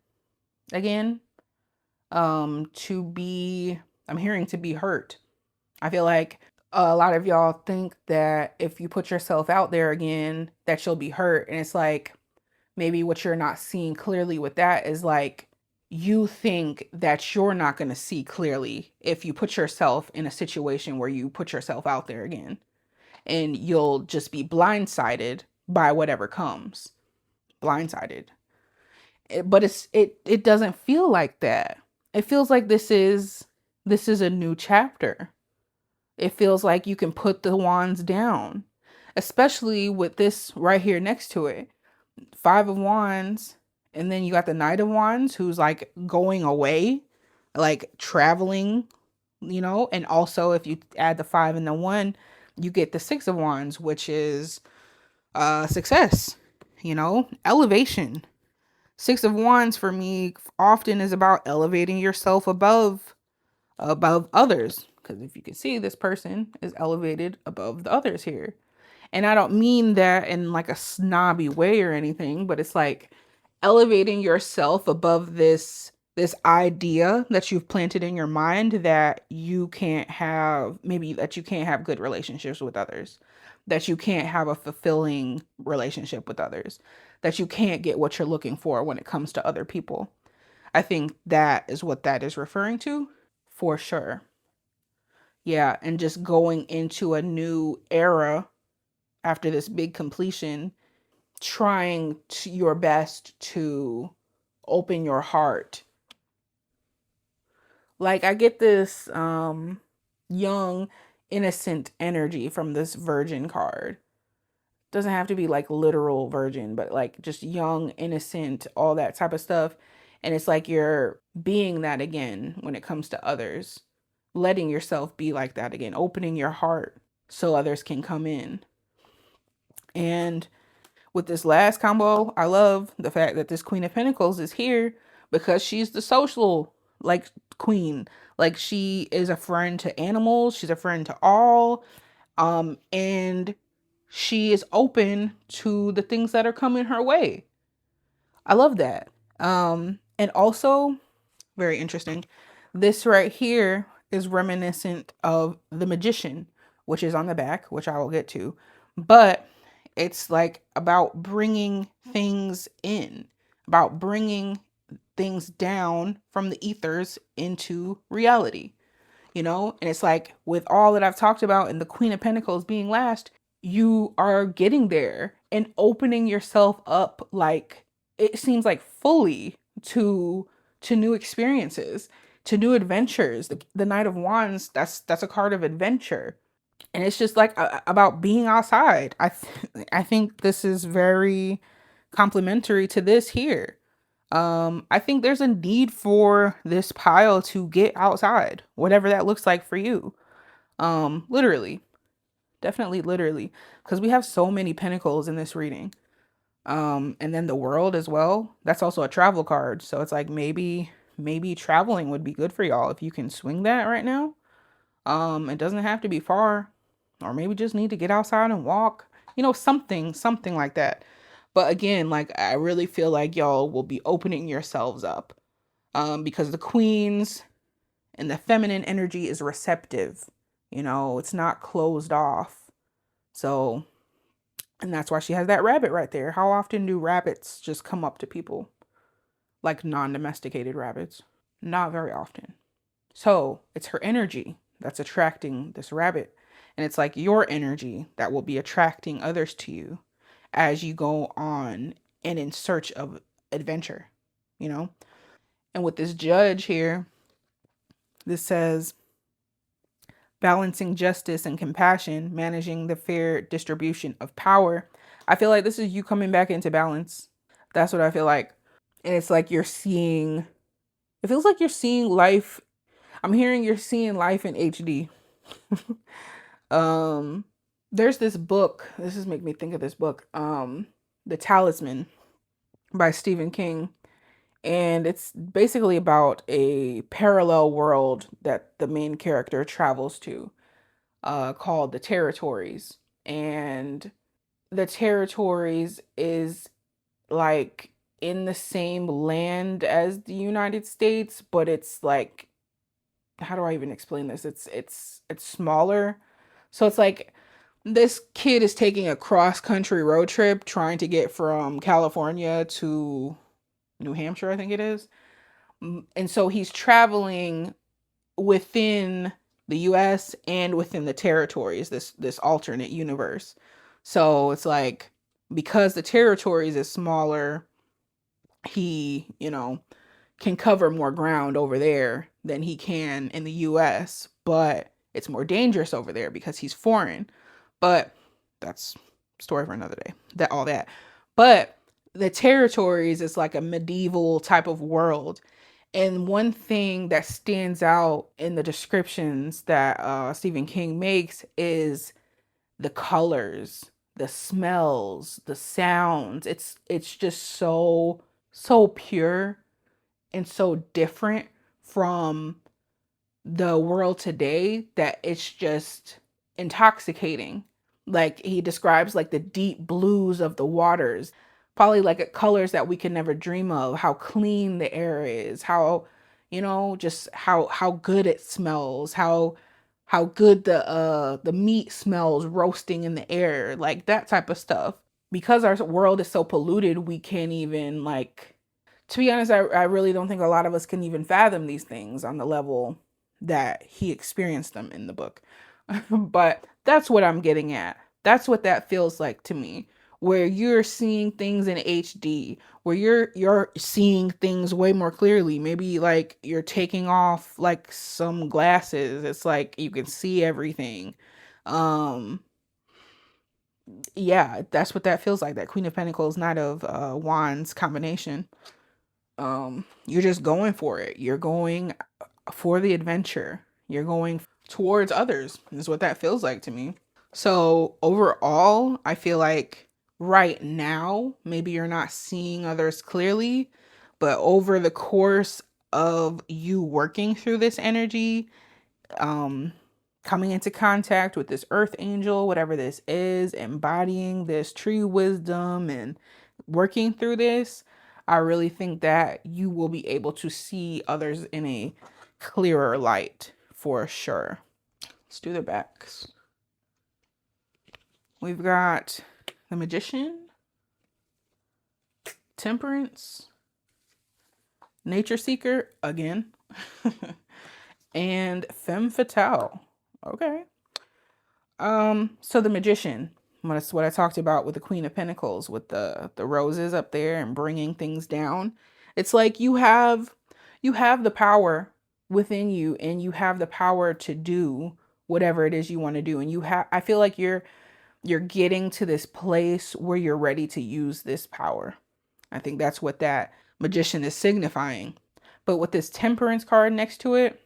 again, to be, I'm hearing, to be hurt. I feel like a lot of y'all think that if you put yourself out there again, that you'll be hurt. And it's like, maybe what you're not seeing clearly with that is like, you think that you're not going to see clearly if you put yourself in a situation where you put yourself out there again. And you'll just be blindsided by whatever comes. Blindsided. But it doesn't feel like that. It feels like this is a new chapter. It feels like you can put the wands down, especially with this right here next to it. Five of Wands, and then you got the Knight of Wands, who's like going away, like traveling, and also if you add the 5 and the 1, you get the Six of Wands, which is success, elevation. Six of Wands for me often is about elevating yourself above others, because if you can see, this person is elevated above the others here. And I don't mean that in like a snobby way or anything, but it's like elevating yourself above this idea that you've planted in your mind that you can't have, maybe that you can't have good relationships with others, that you can't have a fulfilling relationship with others, that you can't get what you're looking for when it comes to other people. I think that is what that is referring to, for sure. Yeah, and just going into a new era after this big completion, trying your best to open your heart. Like I get this young innocent energy from this virgin card. Doesn't have to be like literal virgin, but like just young, innocent, all that type of stuff. And it's like you're being that again when it comes to others. Letting yourself be like that again, opening your heart so others can come in. And with this last combo, I love the fact that this Queen of Pentacles is here because she's the social like queen. Like she is a friend to animals, she's a friend to all. And she is open to the things that are coming her way. I love that. And also, very interesting, this right here is reminiscent of the magician, which is on the back, which I will get to. But it's like about bringing things in, about bringing things down from the ethers into reality, you know? And it's like with all that I've talked about and the Queen of Pentacles being last, you are getting there and opening yourself up, like it seems like fully to new experiences, to new adventures. The Knight of Wands, that's a card of adventure. And it's just like about being outside. I think this is very complementary to this here. I think there's a need for this pile to get outside, whatever that looks like for you. Literally, definitely literally, because we have so many pentacles in this reading. And then the world as well. That's also a travel card. So it's like maybe traveling would be good for y'all if you can swing that right now. It doesn't have to be far, or maybe just need to get outside and walk, you know, something like that. But again, like I really feel like y'all will be opening yourselves up. Because the queens and the feminine energy is receptive, you know, it's not closed off. So, and that's why she has that rabbit right there. How often do rabbits just come up to people? Like non-domesticated rabbits? Not very often. So it's her energy that's attracting this rabbit. And it's like your energy that will be attracting others to you as you go on and in search of adventure, you know? And with this judge here, this says balancing justice and compassion, managing the fair distribution of power. I feel like this is you coming back into balance. That's what I feel like. And it's like you're seeing, it feels like you're seeing life. I'm hearing you're seeing life in HD. um, there's this book. This is make me think of this book. The Talisman by Stephen King. And it's basically about a parallel world that the main character travels to, called the Territories. And the Territories is like in the same land as the United States, but it's like, how do I even explain this? It's smaller. So it's like this kid is taking a cross country road trip trying to get from California to New Hampshire, I think it is. And so he's traveling within the US and within the territories, this alternate universe. So it's like because the territories is smaller, he, you know, can cover more ground over there than he can in the US, but it's more dangerous over there because he's foreign. But that's story for another day. That all that. But the territories is like a medieval type of world. And one thing that stands out in the descriptions that Stephen King makes is the colors, the smells, the sounds. It's just so pure and so different from the world today that it's just intoxicating. Like he describes like the deep blues of the waters, probably like colors that we can never dream of, how clean the air is, how, you know, just how good it smells, how good the meat smells roasting in the air, like that type of stuff. Because our world is so polluted, we can't even like, to be honest, I really don't think a lot of us can even fathom these things on the level that he experienced them in the book. But that's what I'm getting at. That's what that feels like to me. Where you're seeing things in HD, where you're seeing things way more clearly. Maybe like you're taking off like some glasses. It's like you can see everything. Um yeah, that's what that feels like. That Queen of Pentacles, Knight of Wands combination. You're just going for it. You're going for the adventure. You're going towards others is what that feels like to me. So overall, I feel like right now maybe you're not seeing others clearly, but over the course of you working through this energy, coming into contact with this earth angel, whatever this is, embodying this tree wisdom and working through this, I really think that you will be able to see others in a clearer light for sure. Let's do the backs. We've got the Magician, Temperance, Nature Seeker again, and Femme Fatale. Okay. So the Magician, that's what I talked about with the Queen of Pentacles, with the roses up there and bringing things down. It's like you have the power within you, and you have the power to do whatever it is you want to do. And I feel like you're getting to this place where you're ready to use this power. I think that's what that Magician is signifying. But with this Temperance card next to it,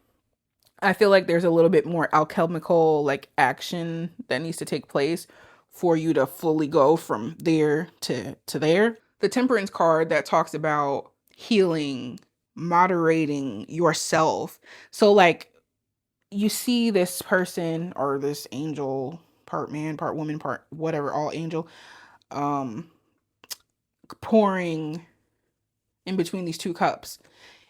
I feel like there's a little bit more alchemical like action that needs to take place for you to fully go from there to there. The Temperance card that talks about healing, moderating yourself. So like you see this person or this angel, part man, part woman, part whatever, all angel, pouring in between these two cups.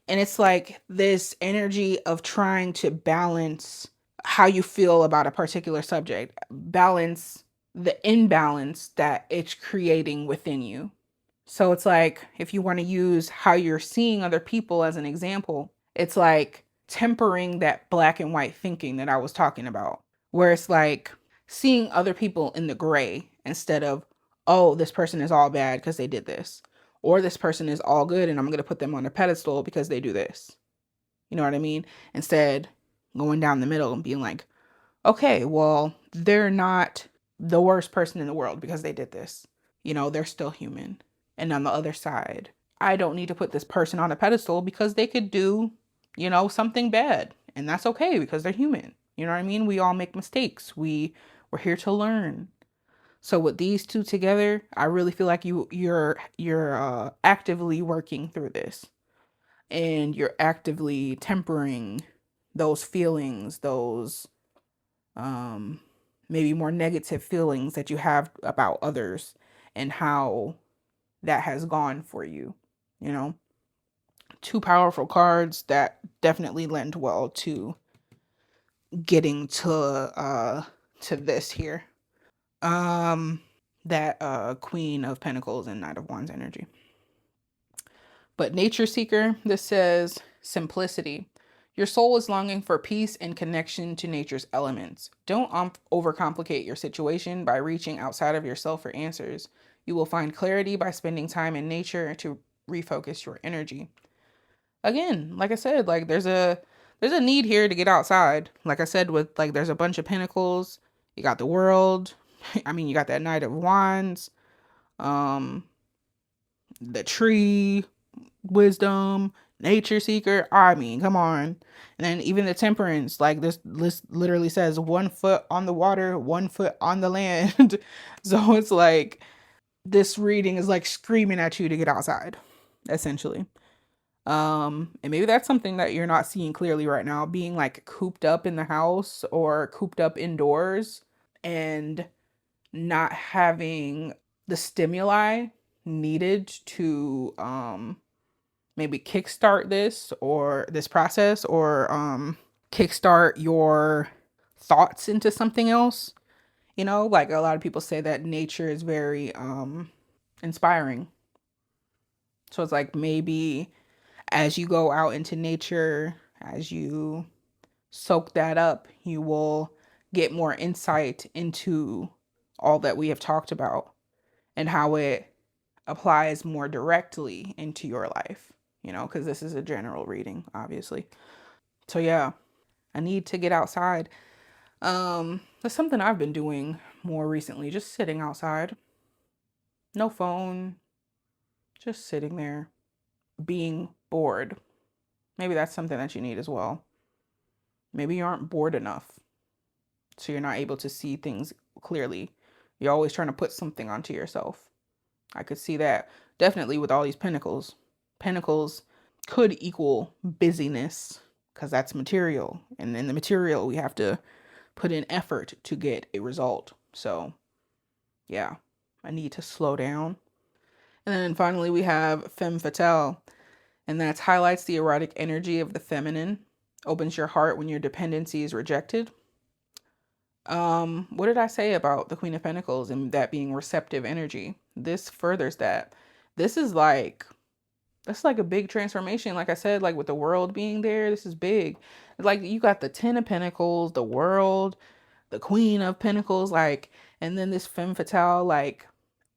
And it's like this energy of trying to balance how you feel about a particular subject, balance the imbalance that it's creating within you. So it's like, if you want to use how you're seeing other people as an example, it's like tempering that black and white thinking that I was talking about, where it's like seeing other people in the gray instead of, oh, this person is all bad because they did this, or this person is all good and I'm going to put them on a pedestal because they do this. You know what I mean? Instead, going down the middle and being like, okay, well, they're not the worst person in the world because they did this. You know, they're still human. And on the other side, I don't need to put this person on a pedestal because they could do, you know, something bad. And that's okay because they're human. You know what I mean? We all make mistakes. We're here to learn. So with these two together, I really feel like you're actively working through this, and you're actively tempering those feelings, those maybe more negative feelings that you have about others and how that has gone for you, you know. Two powerful cards that definitely lend well to getting to this here. That Queen of Pentacles and Knight of Wands energy. But Nature Seeker, this says simplicity. Your soul is longing for peace and connection to nature's elements. Don't overcomplicate your situation by reaching outside of yourself for answers. You will find clarity by spending time in nature to refocus your energy. Again, like I said, like there's a need here to get outside. Like I said, with like there's a bunch of pentacles. You got the World. I mean, you got that Knight of Wands. The Tree, Wisdom, Nature Seeker. I mean, come on. And then even the Temperance, like this list literally says 1 foot on the water, 1 foot on the land. So it's like this reading is like screaming at you to get outside, essentially. And maybe that's something that you're not seeing clearly right now, being like cooped up in the house or cooped up indoors and not having the stimuli needed to maybe kickstart this or this process, or kickstart your thoughts into something else. You know, like a lot of people say that nature is very inspiring. So it's like maybe as you go out into nature, as you soak that up, you will get more insight into all that we have talked about and how it applies more directly into your life, you know, because this is a general reading, obviously. So yeah, I need to get outside. That's something I've been doing more recently, just sitting outside. No phone, just sitting there, being bored. Maybe that's something that you need as well. Maybe you aren't bored enough, so you're not able to see things clearly. You're always trying to put something onto yourself. I could see that definitely with all these pentacles. Pentacles could equal busyness, because that's material. And in the material, we have to put in effort to get a result. So, yeah, I need to slow down. And then finally, we have femme fatale, and that highlights the erotic energy of the feminine, opens your heart when your dependency is rejected. What did I say about the Queen of Pentacles and that being receptive energy? This furthers that. This is like, that's like a big transformation. Like I said, like with the world being there, this is big. Like you got the 10 of Pentacles, the world, the Queen of Pentacles, like, and then this femme fatale, like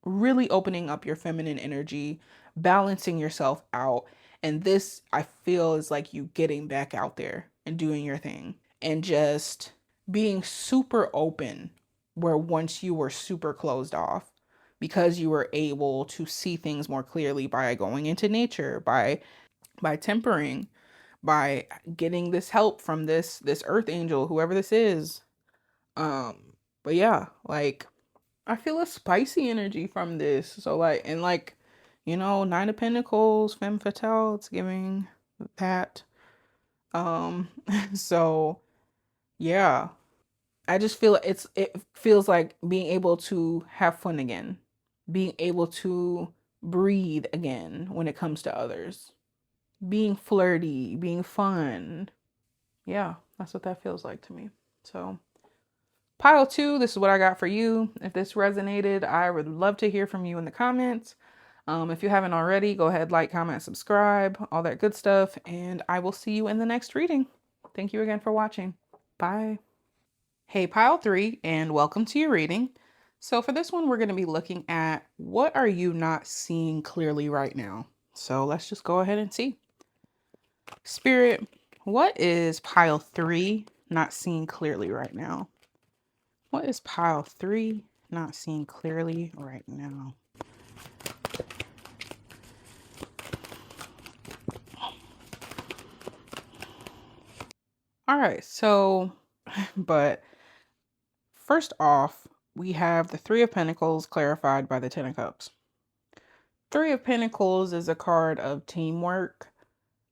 really opening up your feminine energy, balancing yourself out. And this, I feel, is like you getting back out there and doing your thing and just being super open where once you were super closed off, because you were able to see things more clearly by going into nature, by tempering, by getting this help from this earth angel, whoever this is. But yeah, like I feel a spicy energy from this. So like, and like, you know, Nine of Pentacles, femme fatale, it's giving that. Um, so yeah, I just feel it feels like being able to have fun again, being able to breathe again when it comes to others, being flirty, being fun. Yeah, that's what that feels like to me. So pile two, this is what I got for you. If this resonated, I would love to hear from you in the comments. If you haven't already, go ahead, like, comment, subscribe, all that good stuff, and I will see you in the next reading. Thank you again for watching. Bye. Hey, pile three, and welcome to your reading. So for this one, we're going to be looking at what are you not seeing clearly right now? So let's just go ahead and see. Spirit, what is pile three not seeing clearly right now? What is pile three not seeing clearly right now? All right, so, but first off, we have the Three of Pentacles clarified by the Ten of Cups. Three of Pentacles is a card of teamwork,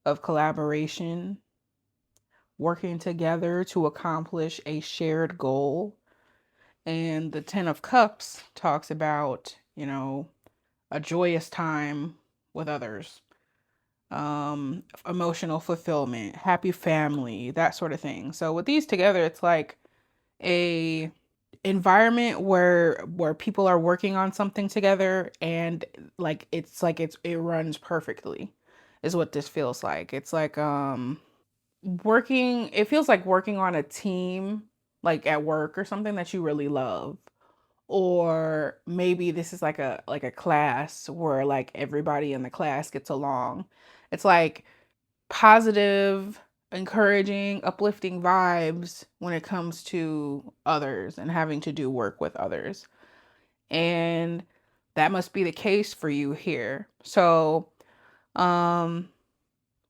of collaboration, working together to accomplish a shared goal. And the Ten of Cups talks about, you know, a joyous time with others, emotional fulfillment, happy family, that sort of thing. So with these together, it's like a environment where people are working on something together, and like it runs perfectly is what this feels like. It's like working, it feels like working on a team, like at work or something that you really love. Or maybe this is like a class where like everybody in the class gets along. It's like positive, encouraging, uplifting vibes when it comes to others and having to do work with others. And that must be the case for you here. So,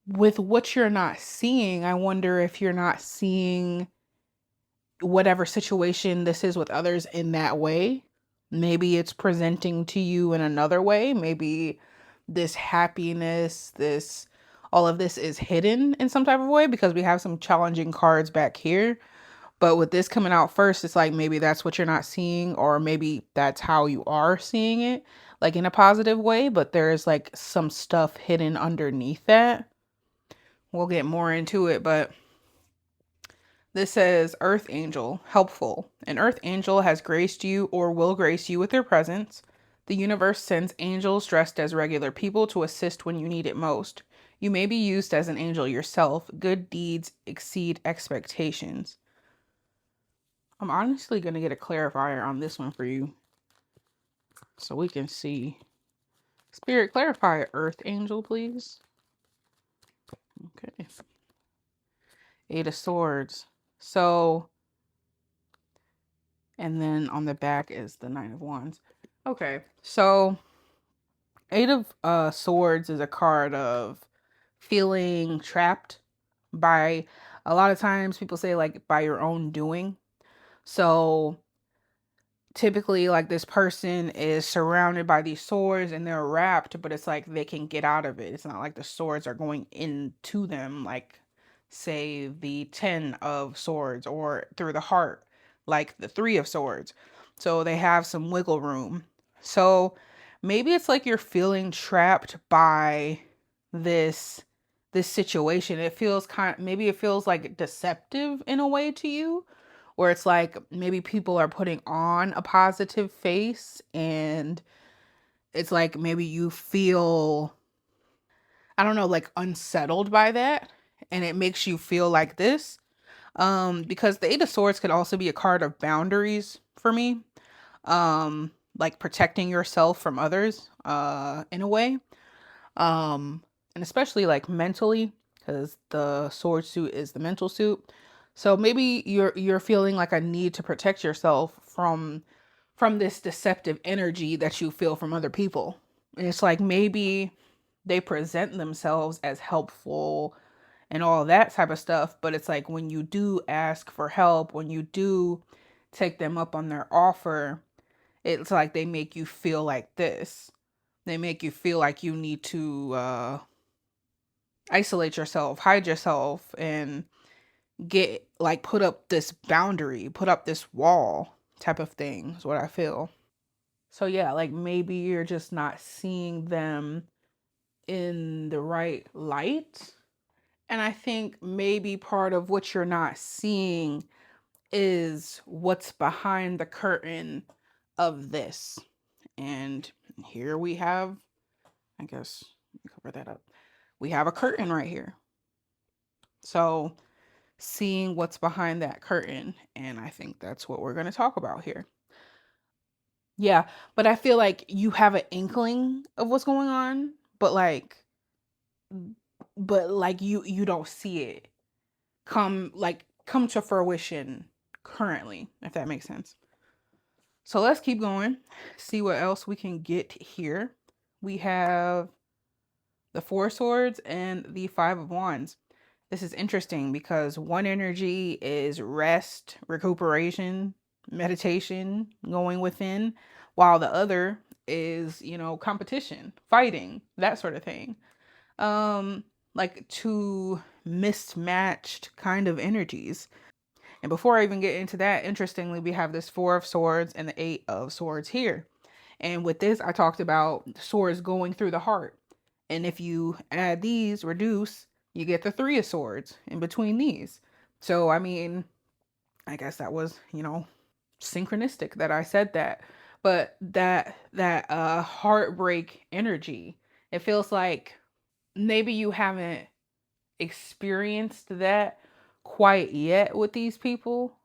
with what you're not seeing, I wonder if you're not seeing whatever situation this is with others in that way. Maybe it's presenting to you in another way. Maybe this happiness, this all of this is hidden in some type of way because we have some challenging cards back here. But with this coming out first, it's like maybe that's what you're not seeing, or maybe that's how you are seeing it, like in a positive way, but there's like some stuff hidden underneath that. We'll get more into it, but this says Earth Angel, helpful. An Earth Angel has graced you or will grace you with their presence. The universe sends angels dressed as regular people to assist when you need it most. You may be used as an angel yourself. Good deeds exceed expectations. I'm honestly going to get a clarifier on this one for you so we can see. Spirit, clarify Earth Angel, please. Okay. Eight of Swords. So, and then on the back is the Nine of Wands. Okay, so Eight of Swords is a card of feeling trapped by, a lot of times people say like by your own doing. So typically like this person is surrounded by these swords and they're wrapped, but it's like they can get out of it. It's not like the swords are going into them, like say the 10 of swords, or through the heart like the 3 of swords. So they have some wiggle room. So maybe it's like you're feeling trapped by this this situation. It feels maybe it feels like deceptive in a way to you, where it's like maybe people are putting on a positive face, and it's like maybe you feel, I don't know, like unsettled by that, and it makes you feel like this. Because the 8 of swords could also be a card of boundaries for me. Like protecting yourself from others in a way. And especially like mentally, because the sword suit is the mental suit. So maybe you're feeling like a need to protect yourself from this deceptive energy that you feel from other people. And it's like maybe they present themselves as helpful and all that type of stuff, but it's like when you do ask for help, when you do take them up on their offer, it's like they make you feel like this. They make you feel like you need to isolate yourself, hide yourself, and get like put up this boundary, put up this wall type of thing is what I feel. So yeah, like maybe you're just not seeing them in the right light. And I think maybe part of what you're not seeing is what's behind the curtain of this. And here we have, I guess, let me cover that up. We have a curtain right here. So seeing what's behind that curtain. And I think that's what we're going to talk about here. Yeah, but I feel like you have an inkling of what's going on, but like you don't see it come to fruition currently, if that makes sense. So let's keep going, see what else we can get here. We have the 4 swords and the 5 of wands. This is interesting because one energy is rest, recuperation, meditation, going within, while the other is, competition, fighting, that sort of thing. Um, like two mismatched kind of energies. And before I even get into that, interestingly, we have this 4 of swords and the 8 of swords here. And with this, I talked about swords going through the heart. And if you add these, reduce, you get the 3 of swords in between these. So, I mean, I guess that was, synchronistic that I said that. But that heartbreak energy, it feels like maybe you haven't experienced that quite yet with these people.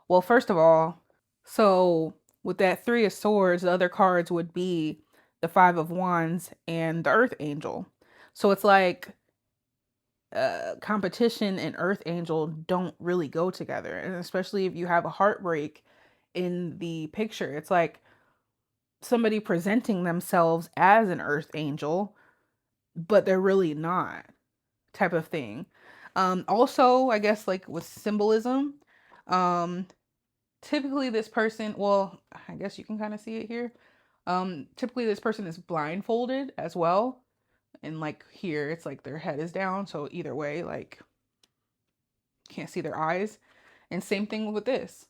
Well, first of all, so with that 3 of swords, the other cards would be the 5 of wands and the earth angel. So it's like competition and earth angel don't really go together. And especially if you have a heartbreak in the picture, it's like somebody presenting themselves as an earth angel, but they're really not, type of thing. Also, I guess like with symbolism, um, typically this person, well, I guess you can kind of see it here. Typically this person is blindfolded as well. And like here, it's like their head is down. So either way, like can't see their eyes. And same thing with this,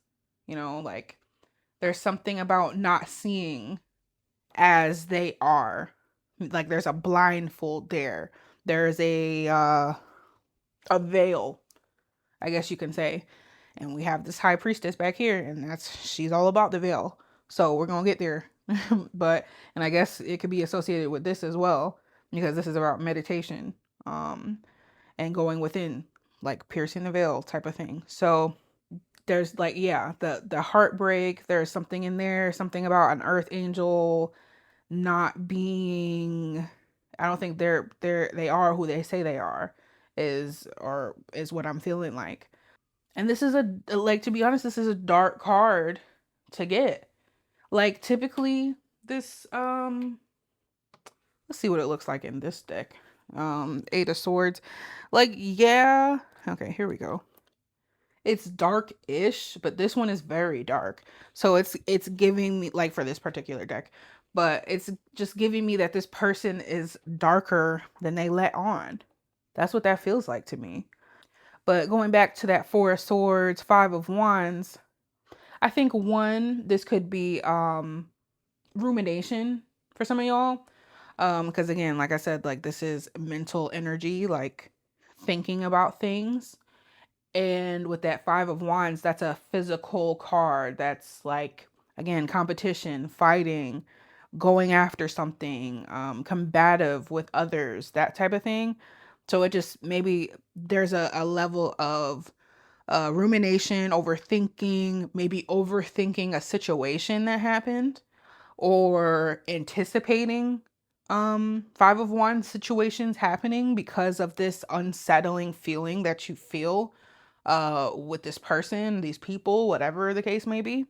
like there's something about not seeing as they are. Like there's a blindfold there. There's a veil, I guess you can say. And we have this high priestess back here, and she's all about the veil. So we're gonna get there. And I guess it could be associated with this as well, because this is about meditation, and going within, like piercing the veil type of thing. So there's like, yeah, the heartbreak, there's something in there, something about an earth angel not being, I don't think they are who they say they are, is what I'm feeling like. And this is like, to be honest, this is a dark card to get. Like typically this, let's see what it looks like in this deck. 8 of swords. Like, yeah. Okay, here we go. It's dark-ish, but this one is very dark. So it's giving me, like, for this particular deck, but it's just giving me that this person is darker than they let on. That's what that feels like to me. But going back to that Four of Swords, Five of Wands, I think one, this could be rumination for some of y'all. Because again, like I said, like this is mental energy, like thinking about things. And with that Five of Wands, that's a physical card. That's like, again, competition, fighting, going after something, combative with others, that type of thing. So it just, maybe there's a level of rumination, overthinking, maybe overthinking a situation that happened, or anticipating Five of Wands situations happening because of this unsettling feeling that you feel with this person, these people, whatever the case may be,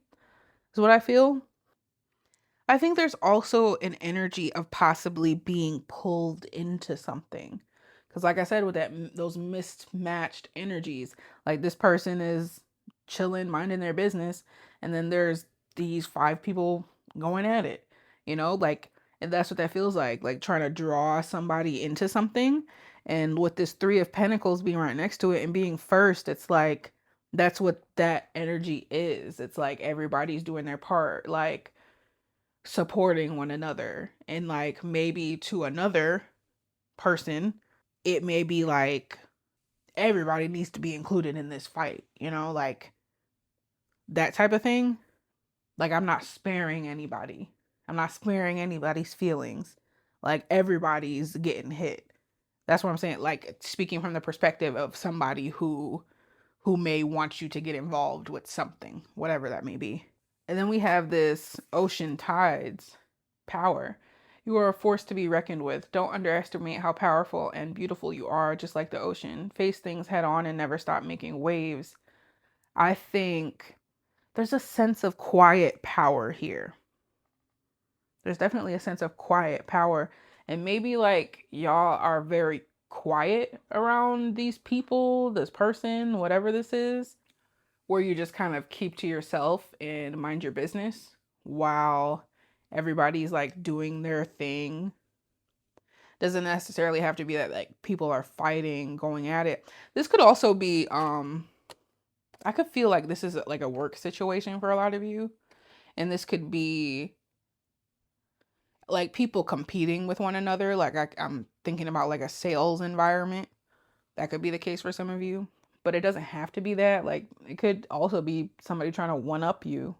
is what I feel. I think there's also an energy of possibly being pulled into something. Because like I said, with those mismatched energies, like this person is chilling, minding their business, and then there's these five people going at it, like, and that's what that feels like trying to draw somebody into something. And with this Three of Pentacles being right next to it and being first, it's like that's what that energy is. It's like everybody's doing their part, like supporting one another. And like maybe to another person, it may be like everybody needs to be included in this fight, like that type of thing. Like I'm not sparing anybody. I'm not sparing anybody's feelings. Like everybody's getting hit. That's what I'm saying. Like speaking from the perspective of somebody who may want you to get involved with something, whatever that may be. And then we have this ocean tides power. You are a force to be reckoned with. Don't underestimate how powerful and beautiful you are, just like the ocean. Face things head on and never stop making waves. I think there's a sense of quiet power here. There's definitely a sense of quiet power. And maybe like y'all are very quiet around these people, this person, whatever this is, where you just kind of keep to yourself and mind your business while everybody's like doing their thing. Doesn't necessarily have to be that like people are fighting, going at it. This could also be I could feel like this is like a work situation for a lot of you. And this could be like people competing with one another. Like I'm thinking about like a sales environment. That could be the case for some of you. But it doesn't have to be that. Like it could also be somebody trying to one up you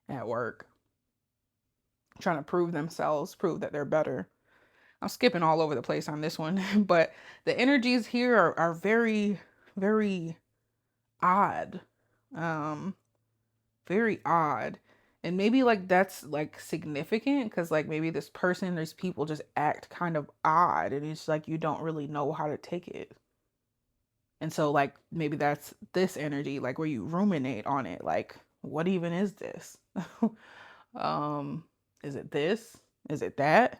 at work, trying to prove themselves, prove that they're better. I'm skipping all over the place on this one, but the energies here are very, very odd. Um, very odd. And maybe like that's like significant because like maybe this person, these people just act kind of odd and it's like you don't really know how to take it. And so like maybe that's this energy, like where you ruminate on it, like what even is this? um, is it this? Is it that?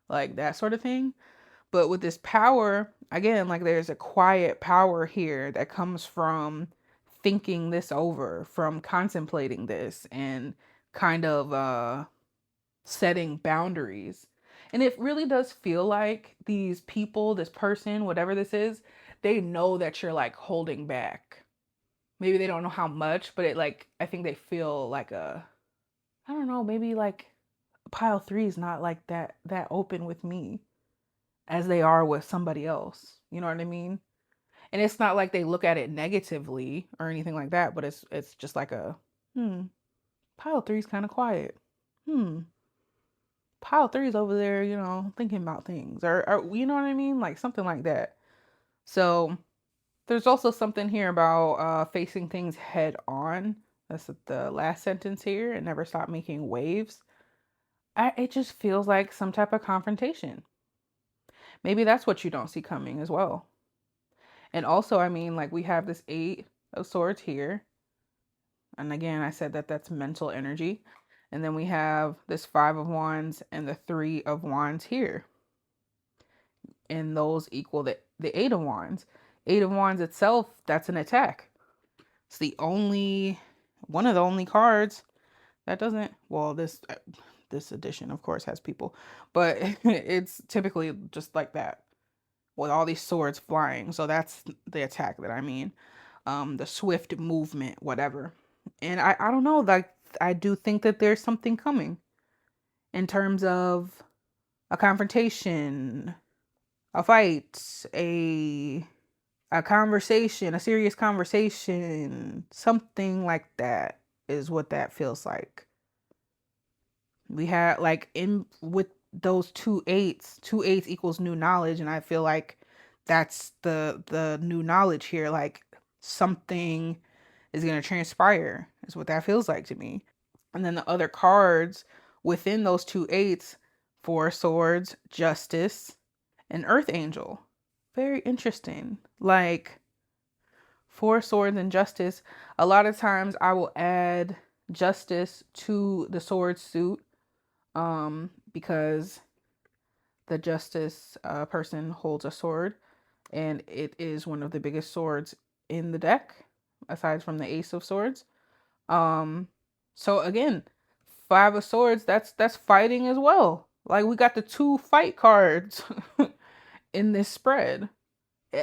Like that sort of thing. But with this power, again, like there's a quiet power here that comes from thinking this over, from contemplating this and kind of setting boundaries. And it really does feel like these people, this person, whatever this is, they know that you're like holding back. Maybe they don't know how much, but it like, I think they feel like I don't know, maybe like pile three is not like that open with me as they are with somebody else. You know what I mean? And it's not like they look at it negatively or anything like that, but it's just like a pile three's kind of quiet. Hmm. Pile three's over there, thinking about things. Or you know what I mean? Like something like that. So there's also something here about facing things head on. That's the last sentence here, and never stop making waves. It just feels like some type of confrontation. Maybe that's what you don't see coming as well. And also, I mean, like we have this Eight of Swords here. And again, I said that that's mental energy. And then we have this Five of Wands and the Three of Wands here. And those equal the Eight of Wands. Eight of Wands itself, that's an attack. It's one of the only cards that doesn't, well, this edition of course has people, but it's typically just like that with all these swords flying. So that's the attack that I mean. The swift movement, whatever. And I don't know, like I do think that there's something coming in terms of a confrontation, a fight, a conversation, a serious conversation, something like that is what that feels like. We had like in with those two eights equals new knowledge, and I feel like that's the new knowledge here. Like something is gonna transpire, is what that feels like to me. And then the other cards within those two eights, Four Swords, Justice, and Earth Angel. Very interesting. Like Four Swords and Justice. A lot of times I will add Justice to the sword suit, because the Justice person holds a sword, and it is one of the biggest swords in the deck, aside from the Ace of Swords. Um, so again, Five of Swords, that's fighting as well. Like we got the two fight cards in this spread.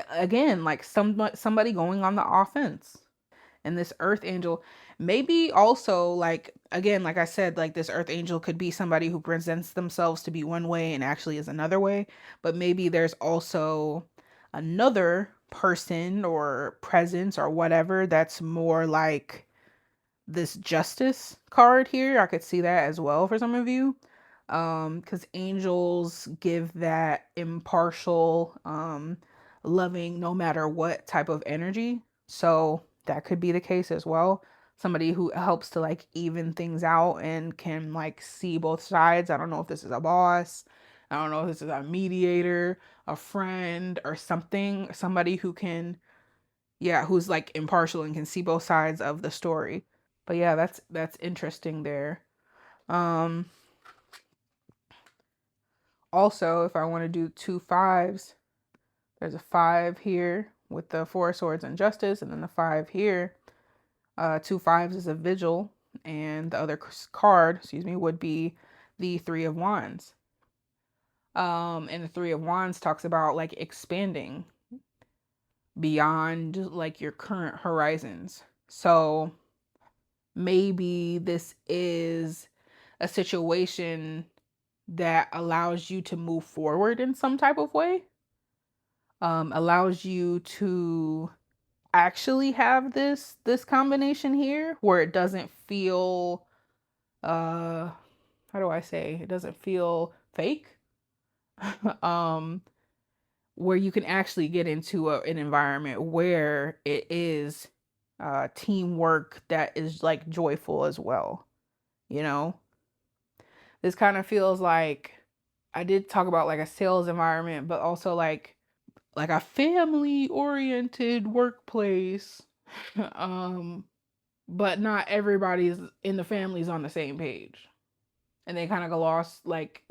Again, like somebody going on the offense. And this Earth Angel, maybe also like again, like I said, like this Earth Angel could be somebody who presents themselves to be one way and actually is another way. But maybe there's also another person or presence or whatever that's more like this Justice card here. I could see that as well for some of you. Because angels give that impartial, loving no matter what type of energy. So that could be the case as well. Somebody who helps to like even things out and can like see both sides. I don't know if this is a boss. I don't know if this is a mediator, a friend, or something. Somebody who can, yeah, who's like impartial and can see both sides of the story. But yeah, that's interesting there. Um Also, if I want to do two fives, there's a five here with the Four Swords and Justice, and then the five here. Two fives is a vigil, and the other card, excuse me, would be the Three of Wands. And the Three of Wands talks about like expanding beyond like your current horizons. So maybe this is a situation that allows you to move forward in some type of way, allows you to actually have this combination here where it doesn't feel how do I say, it doesn't feel fake. um where you can actually get into an environment where it is teamwork that is like joyful as well, you know. This kind of feels like, I did talk about like a sales environment, but also like a family oriented workplace. um but not everybody's in the family's on the same page, and they kind of go lost, like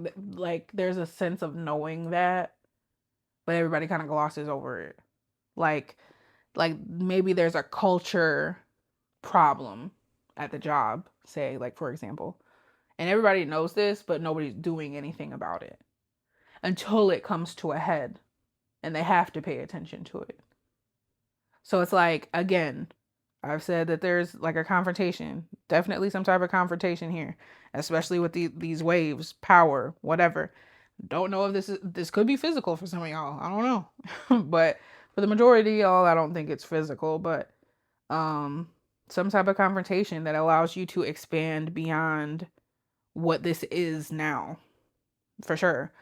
there's a sense of knowing that, but everybody kind of glosses over it. Like like maybe there's a culture problem at the job, say, like for example, and everybody knows this, but nobody's doing anything about it until it comes to a head and they have to pay attention to it. So it's like, again, I've said that there's like a confrontation, definitely some type of confrontation here, especially with these waves, power, whatever. Don't know if this could be physical for some of y'all. I don't know. But for the majority of y'all, I don't think it's physical, but um some type of confrontation that allows you to expand beyond what this is now, for sure.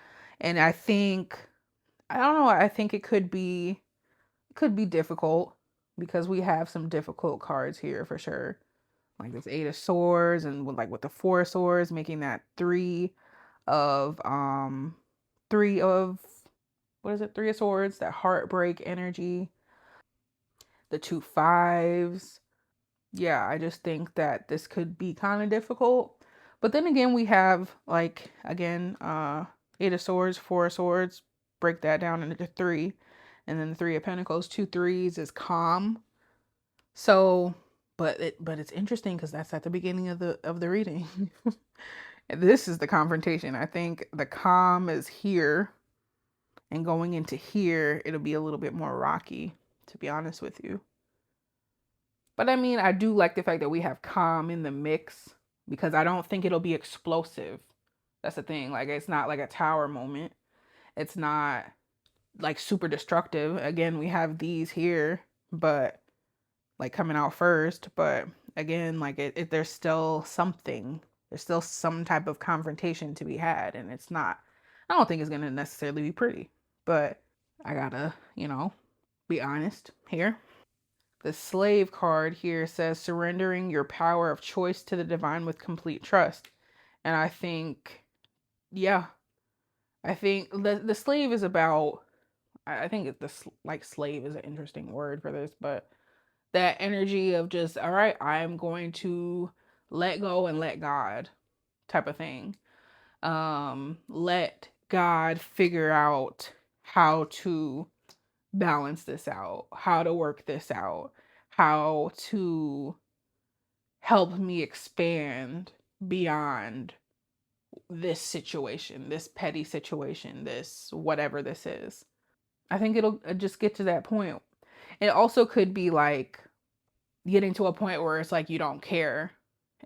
And I don't know, I think it could be difficult because we have some difficult cards here for sure. Like this Eight of Swords, and with the Four Swords, making that of um three of what is it? Three of Swords, that heartbreak energy. The two fives. Yeah, I just think that this could be kind of difficult. But then again, we have like again, Eight of Swords, Four of Swords, break that down into three. And then the Three of Pentacles, two threes is calm. So But it's interesting because that's at the beginning of the reading. This is the confrontation. I think the calm is here, and going into here, it'll be a little bit more rocky, to be honest with you. But I mean, I do like the fact that we have calm in the mix, because I don't think it'll be explosive. That's the thing. Like, it's not like a tower moment. It's not like super destructive. Again, we have these here, but like coming out first. But again, like there's still something. There's still some type of confrontation to be had, and it's not. I don't think it's gonna necessarily be pretty, but I gotta, be honest here. The slave card here says surrendering your power of choice to the divine with complete trust. And I think, yeah, I think the slave is about, I think like slave is an interesting word for this, but that energy of just, all right, I'm going to let go and let God type of thing. Let God figure out how to balance this out, how to work this out, how to help me expand beyond this situation, this petty situation, this whatever this is. I think it'll just get to that point. It also could be like getting to a point where it's like you don't care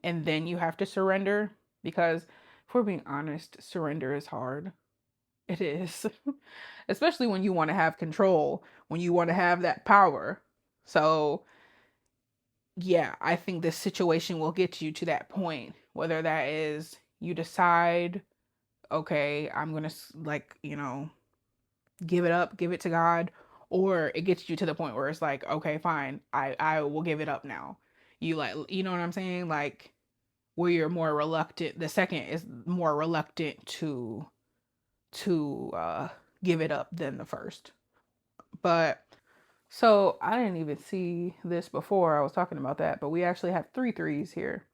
and then you have to surrender, because if we're being honest, surrender is hard. It is. Especially when you want to have control, when you want to have that power. So, yeah, I think this situation will get you to that point. Whether that is you decide, okay, I'm going to, like, give it up, give it to God, or it gets you to the point where it's like, okay, fine, I will give it up now. You like, you know what I'm saying? Like, where you're more reluctant, the second is more reluctant to give it up than the first. But so I didn't even see this before I was talking about that, but we actually have 3 threes here.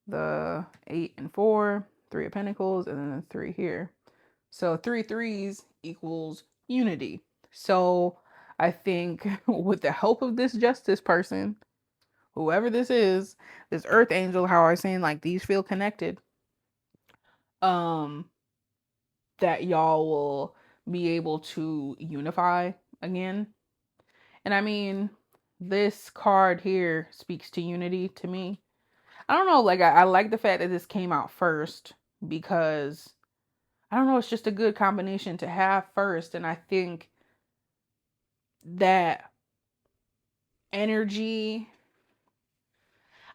The 8 and 4, 3 of Pentacles, and then the 3 here. So 3 threes equals unity. So I think with the help of this justice person, whoever this is, this earth angel, how I was saying, like, these feel connected, that y'all will be able to unify again. And I mean, this card here speaks to unity to me. I don't know, like, I like the fact that this came out first, because I don't know, it's just a good combination to have first. And I think that energy,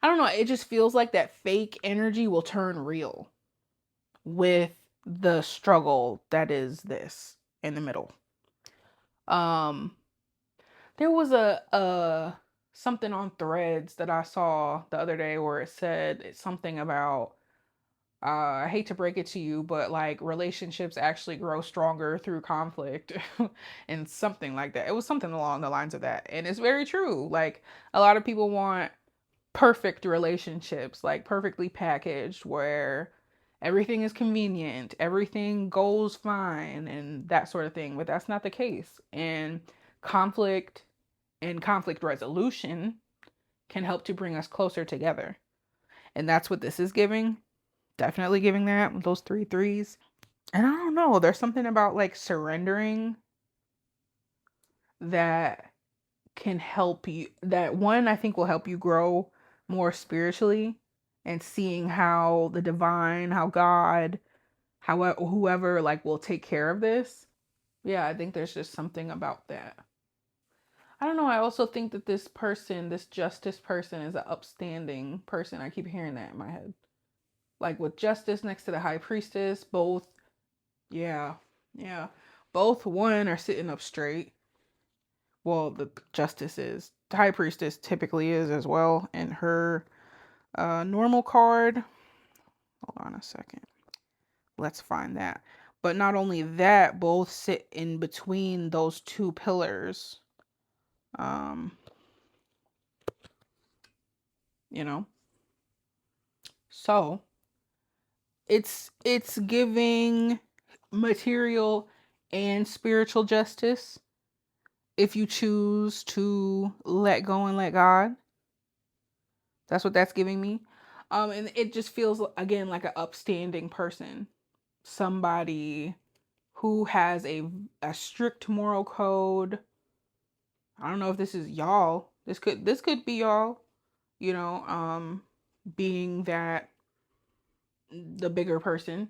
I don't know, it just feels like that fake energy will turn real with the struggle that is this in the middle. There was a something on Threads that I saw the other day where it said it's something about, I hate to break it to you, but like relationships actually grow stronger through conflict and something like that. It was something along the lines of that. And it's very true. Like, a lot of people want perfect relationships, like perfectly packaged, where everything is convenient, everything goes fine, and that sort of thing. But that's not the case. And conflict and conflict resolution can help to bring us closer together. And that's what this is giving. Definitely giving that with those 3 threes. And I don't know, there's something about like surrendering that can help you, that one I think will help you grow more spiritually, and seeing how the divine, how God, how whoever like will take care of this. Yeah, I think there's just something about that. I don't know. I also think that this person, this justice person, is an upstanding person. I keep hearing that in my head. Like with justice next to the high priestess, both, yeah, yeah. Both, one, are sitting up straight. Well, the justice is. The high priestess typically is as well. And her normal card, hold on a second. Let's find that. But not only that, both sit in between those 2 pillars. You know? So it's giving material and spiritual justice if you choose to let go and let God. That's what that's giving me. And it just feels again like an upstanding person, somebody who has a strict moral code. I don't know if this is y'all. This could be y'all, you know, being that the bigger person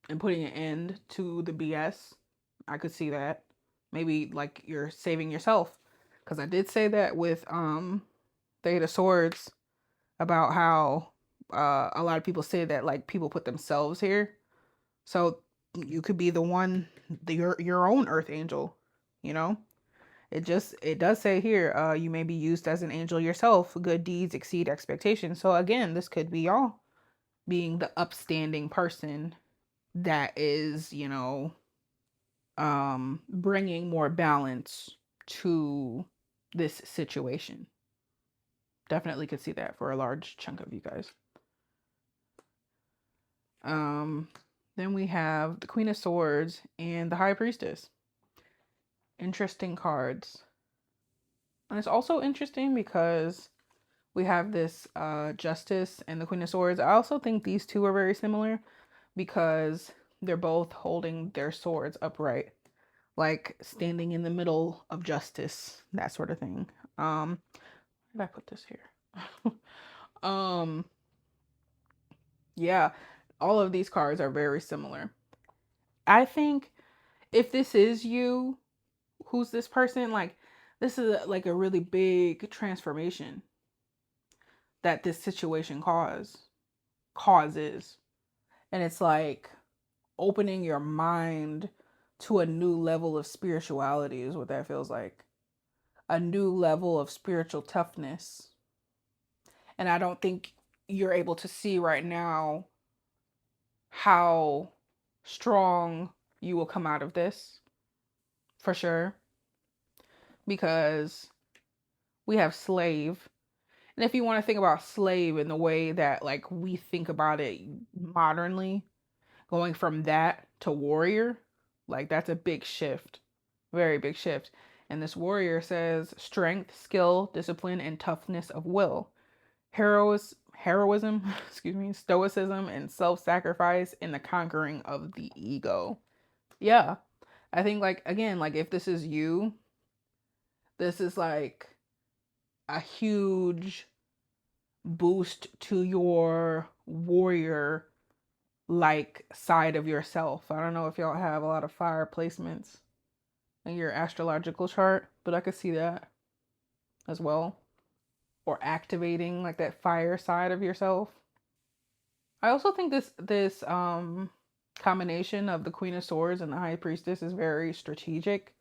and putting an end to the BS. I could see that. Maybe like you're saving yourself. Cause I did say that with the Eight of Swords about how a lot of people say that like people put themselves here. So you could be the one, your own earth angel, you know? It does say here, you may be used as an angel yourself. Good deeds exceed expectations. So again, this could be y'all being the upstanding person that is, bringing more balance to this situation. Definitely could see that for a large chunk of you guys. Um, then we have the Queen of Swords and the High Priestess. Interesting cards. And it's also interesting because we have this Justice and the Queen of Swords. I also think these two are very similar because they're both holding their swords upright, like standing in the middle of justice, that sort of thing. Where did I put this here? um, yeah, all of these cards are very similar. I think if this is you, who's this person? Like, this is like a really big transformation that this situation causes. And it's like opening your mind to a new level of spirituality is what that feels like. A new level of spiritual toughness. And I don't think you're able to see right now how strong you will come out of this, for sure, because we have slave. And if you want to think about slave in the way that like we think about it modernly, going from that to warrior, like that's a big shift, very big shift. And this warrior says strength, skill, discipline, and toughness of will, heroism, excuse me, stoicism, and self-sacrifice in the conquering of the ego. Yeah, I think like again, like if this is you, this is like a huge boost to your warrior like side of yourself. I don't know if y'all have a lot of fire placements in your astrological chart, but I could see that as well. Or activating like that fire side of yourself. I also think this combination of the Queen of Swords and the High Priestess is very strategic.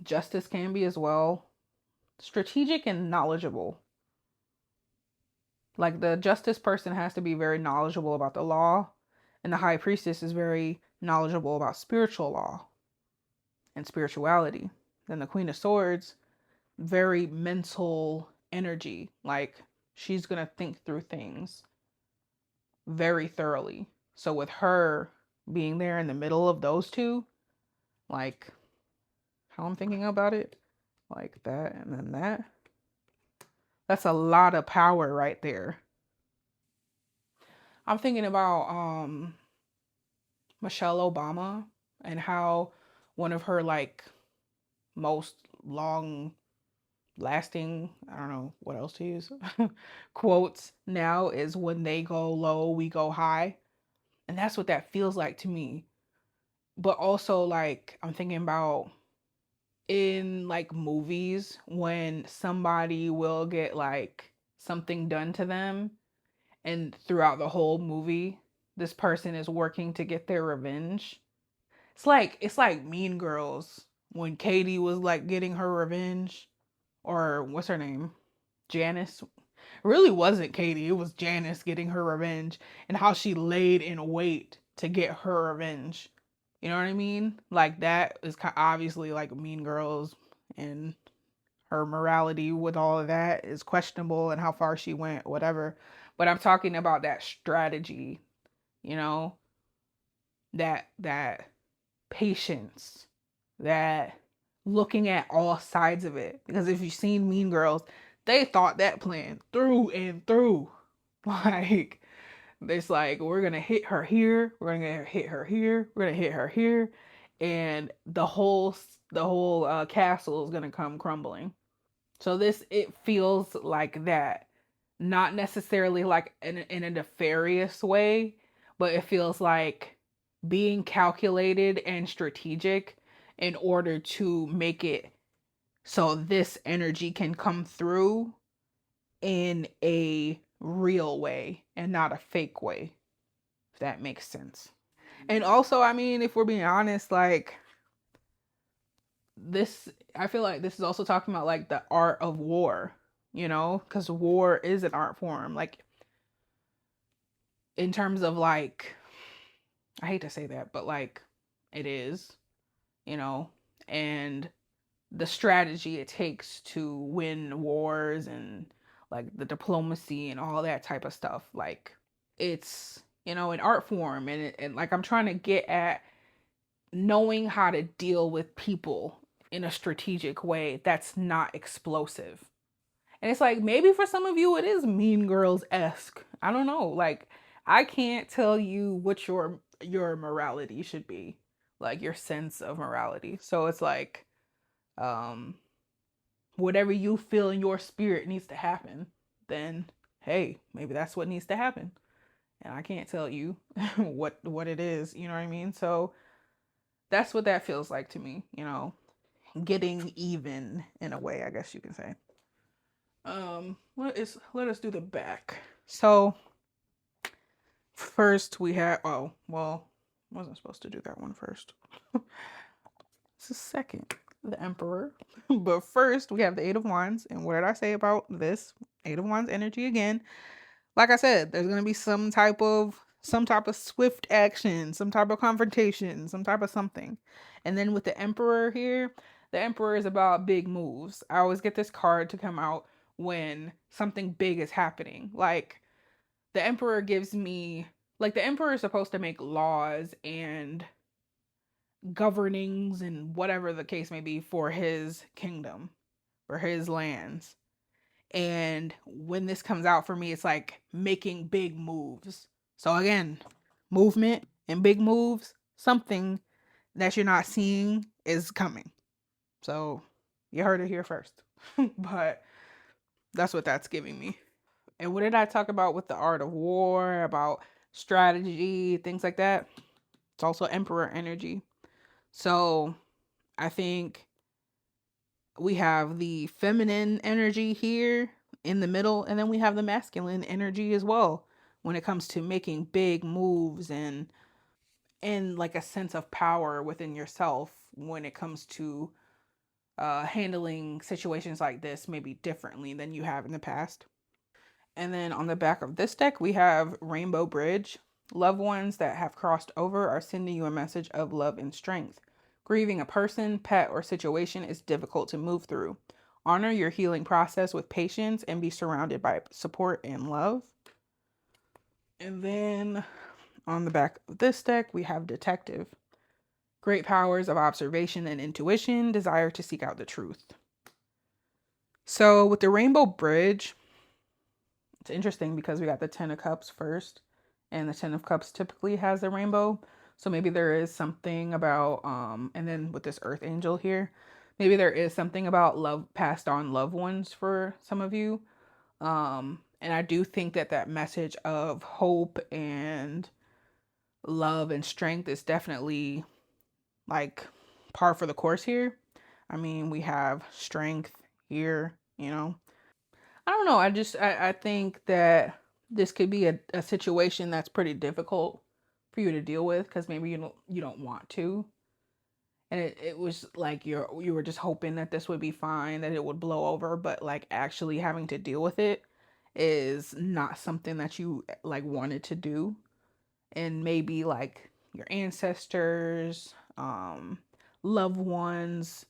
Justice can be as well. Strategic and knowledgeable. Like the justice person has to be very knowledgeable about the law, and the High Priestess is very knowledgeable about spiritual law and spirituality. Then the Queen of Swords, very mental energy. Like she's going to think through things very thoroughly. So with her being there in the middle of those two, like how I'm thinking about it, like that and then that, that's a lot of power right there. I'm thinking about Michelle Obama and how one of her like most long lasting, I don't know what else to use, quotes now is when they go low, we go high. And that's what that feels like to me. But also like I'm thinking about in like movies when somebody will get like something done to them and throughout the whole movie this person is working to get their revenge. It's like Mean Girls when Katie was like getting her revenge, or what's her name? Janice. It really wasn't Katie, it was Janice getting her revenge, and how she laid in wait to get her revenge. You know what I mean? Like that is obviously like Mean Girls, and her morality with all of that is questionable and how far she went, whatever. But I'm talking about that strategy, you know, that patience, that looking at all sides of it. Because if you've seen Mean Girls, they thought that plan through and through. Like, it's like, we're gonna hit her here, we're gonna hit her here, we're gonna hit her here, and the whole castle is gonna come crumbling. So this, it feels like that, not necessarily like in a nefarious way, but it feels like being calculated and strategic in order to make it so this energy can come through in a real way and not a fake way, if that makes sense. And also, I mean, if we're being honest, like, this, I feel like this is also talking about like the art of war, because war is an art form. Like, in terms of like, I hate to say that, but like, it is, you know, and the strategy it takes to win wars and like the diplomacy and all that type of stuff. Like, it's, an art form, and like, I'm trying to get at knowing how to deal with people in a strategic way that's not explosive. And it's like, maybe for some of you it is Mean Girls-esque. I don't know. Like, I can't tell you what your morality should be. Like, your sense of morality. So it's like, um whatever you feel in your spirit needs to happen, then hey, maybe that's what needs to happen. And I can't tell you what it is, you know what I mean? So that's what that feels like to me, getting even in a way, I guess you can say. Let us do the back. So first we have, oh well, wasn't supposed to do that one first. It's the second, the Emperor. But first we have the Eight of Wands. And what did I say about this Eight of Wands energy again? Like I said, there's gonna be some type of swift action, some type of confrontation, some type of something. And then with the Emperor here, the Emperor is about big moves. I always get this card to come out when something big is happening. Like, the Emperor gives me, like, the Emperor is supposed to make laws and governings and whatever the case may be for his kingdom, for his lands. And when this comes out for me, it's like making big moves. So again, movement and big moves, something that you're not seeing is coming. So you heard it here first. But that's what that's giving me. And what did I talk about with the art of war, about strategy, things like that? It's also Emperor energy. So I think we have the feminine energy here in the middle, and then we have the masculine energy as well when it comes to making big moves and like a sense of power within yourself when it comes to handling situations like this maybe differently than you have in the past. And then on the back of this deck, we have Rainbow Bridge. Loved ones that have crossed over are sending you a message of love and strength. Grieving a person, pet, or situation is difficult to move through. Honor your healing process with patience and be surrounded by support and love. And then on the back of this deck, we have Detective. Great powers of observation and intuition, desire to seek out the truth. So with the Rainbow Bridge, it's interesting because we got the Ten of Cups first, and the Ten of Cups typically has a rainbow. So maybe there is something about, and then with this Earth Angel here, maybe there is something about love, passed on loved ones for some of you. And I do think that that message of hope and love and strength is definitely like par for the course here. I mean, we have strength here, I don't know. I think that this could be a situation that's pretty difficult for you to deal with because maybe you don't want to. And it was like you were just hoping that this would be fine, that it would blow over, but like actually having to deal with it is not something that you like wanted to do. And maybe like your ancestors, loved ones,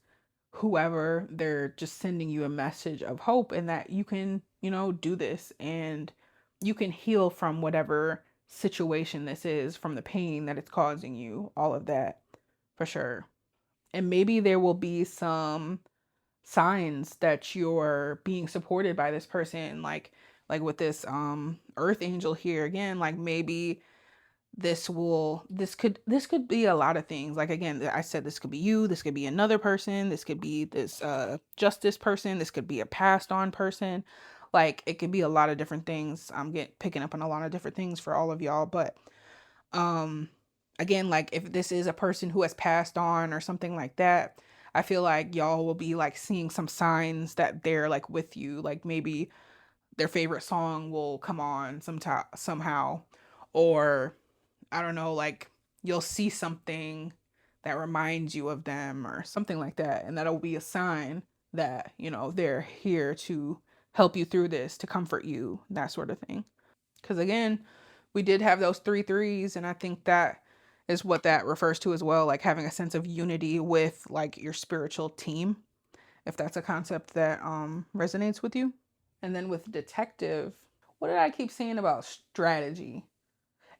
whoever, they're just sending you a message of hope and that you can, do this and you can heal from whatever situation this is, from the pain that it's causing you, all of that for sure. And maybe there will be some signs that you're being supported by this person. Like with this earth angel here again, like maybe this could be a lot of things. Like again, I said this could be you, this could be another person, this could be this justice person, this could be a passed on person. Like it could be a lot of different things. I'm picking up on a lot of different things for all of y'all, but um again, like if this is a person who has passed on or something like that, I feel like y'all will be like seeing some signs that they're like with you. Like maybe their favorite song will come on somehow, or I don't know, like you'll see something that reminds you of them or something like that. And that'll be a sign that, they're here to help you through this, to comfort you, that sort of thing. Because again, we did have those three threes, and I think that is what that refers to as well, like having a sense of unity with like your spiritual team, if that's a concept that resonates with you. And then with detective, what did I keep saying about strategy?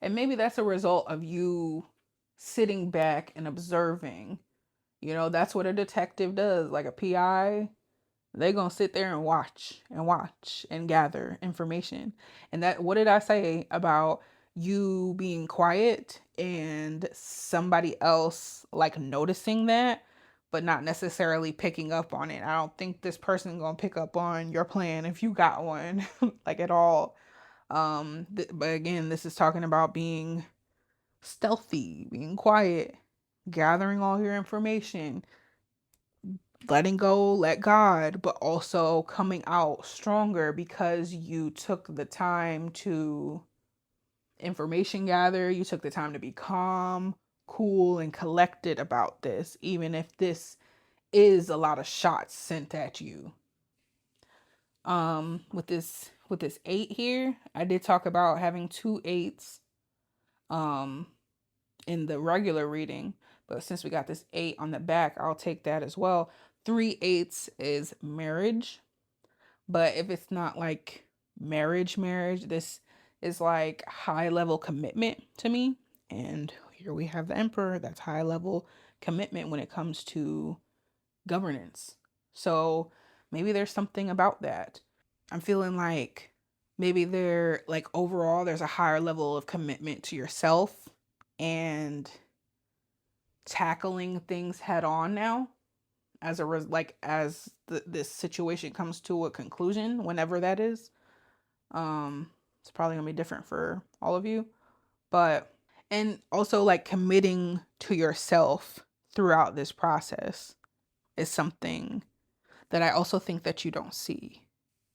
And maybe that's a result of you sitting back and observing. That's what a detective does. Like a PI, they're going to sit there and watch and gather information. And that, what did I say about you being quiet and somebody else like noticing that, but not necessarily picking up on it? I don't think this person going to pick up on your plan if you got one, like at all. But again, this is talking about being stealthy, being quiet, gathering all your information, letting go, let God, but also coming out stronger because you took the time to information gather, you took the time to be calm, cool, and collected about this, even if this is a lot of shots sent at you. With this 8 here, I did talk about having 2 8s um in the regular reading, but since we got this 8 on the back, I'll take that as well. 3 8s is marriage, but if it's not like marriage, this is like high level commitment to me. And here we have the Emperor. That's high level commitment when it comes to governance. So maybe there's something about that. I'm feeling like maybe there, like overall, there's a higher level of commitment to yourself and tackling things head on now, this situation comes to a conclusion, whenever that is. It's probably gonna be different for all of you, but and also like committing to yourself throughout this process is something that I also think that you don't see.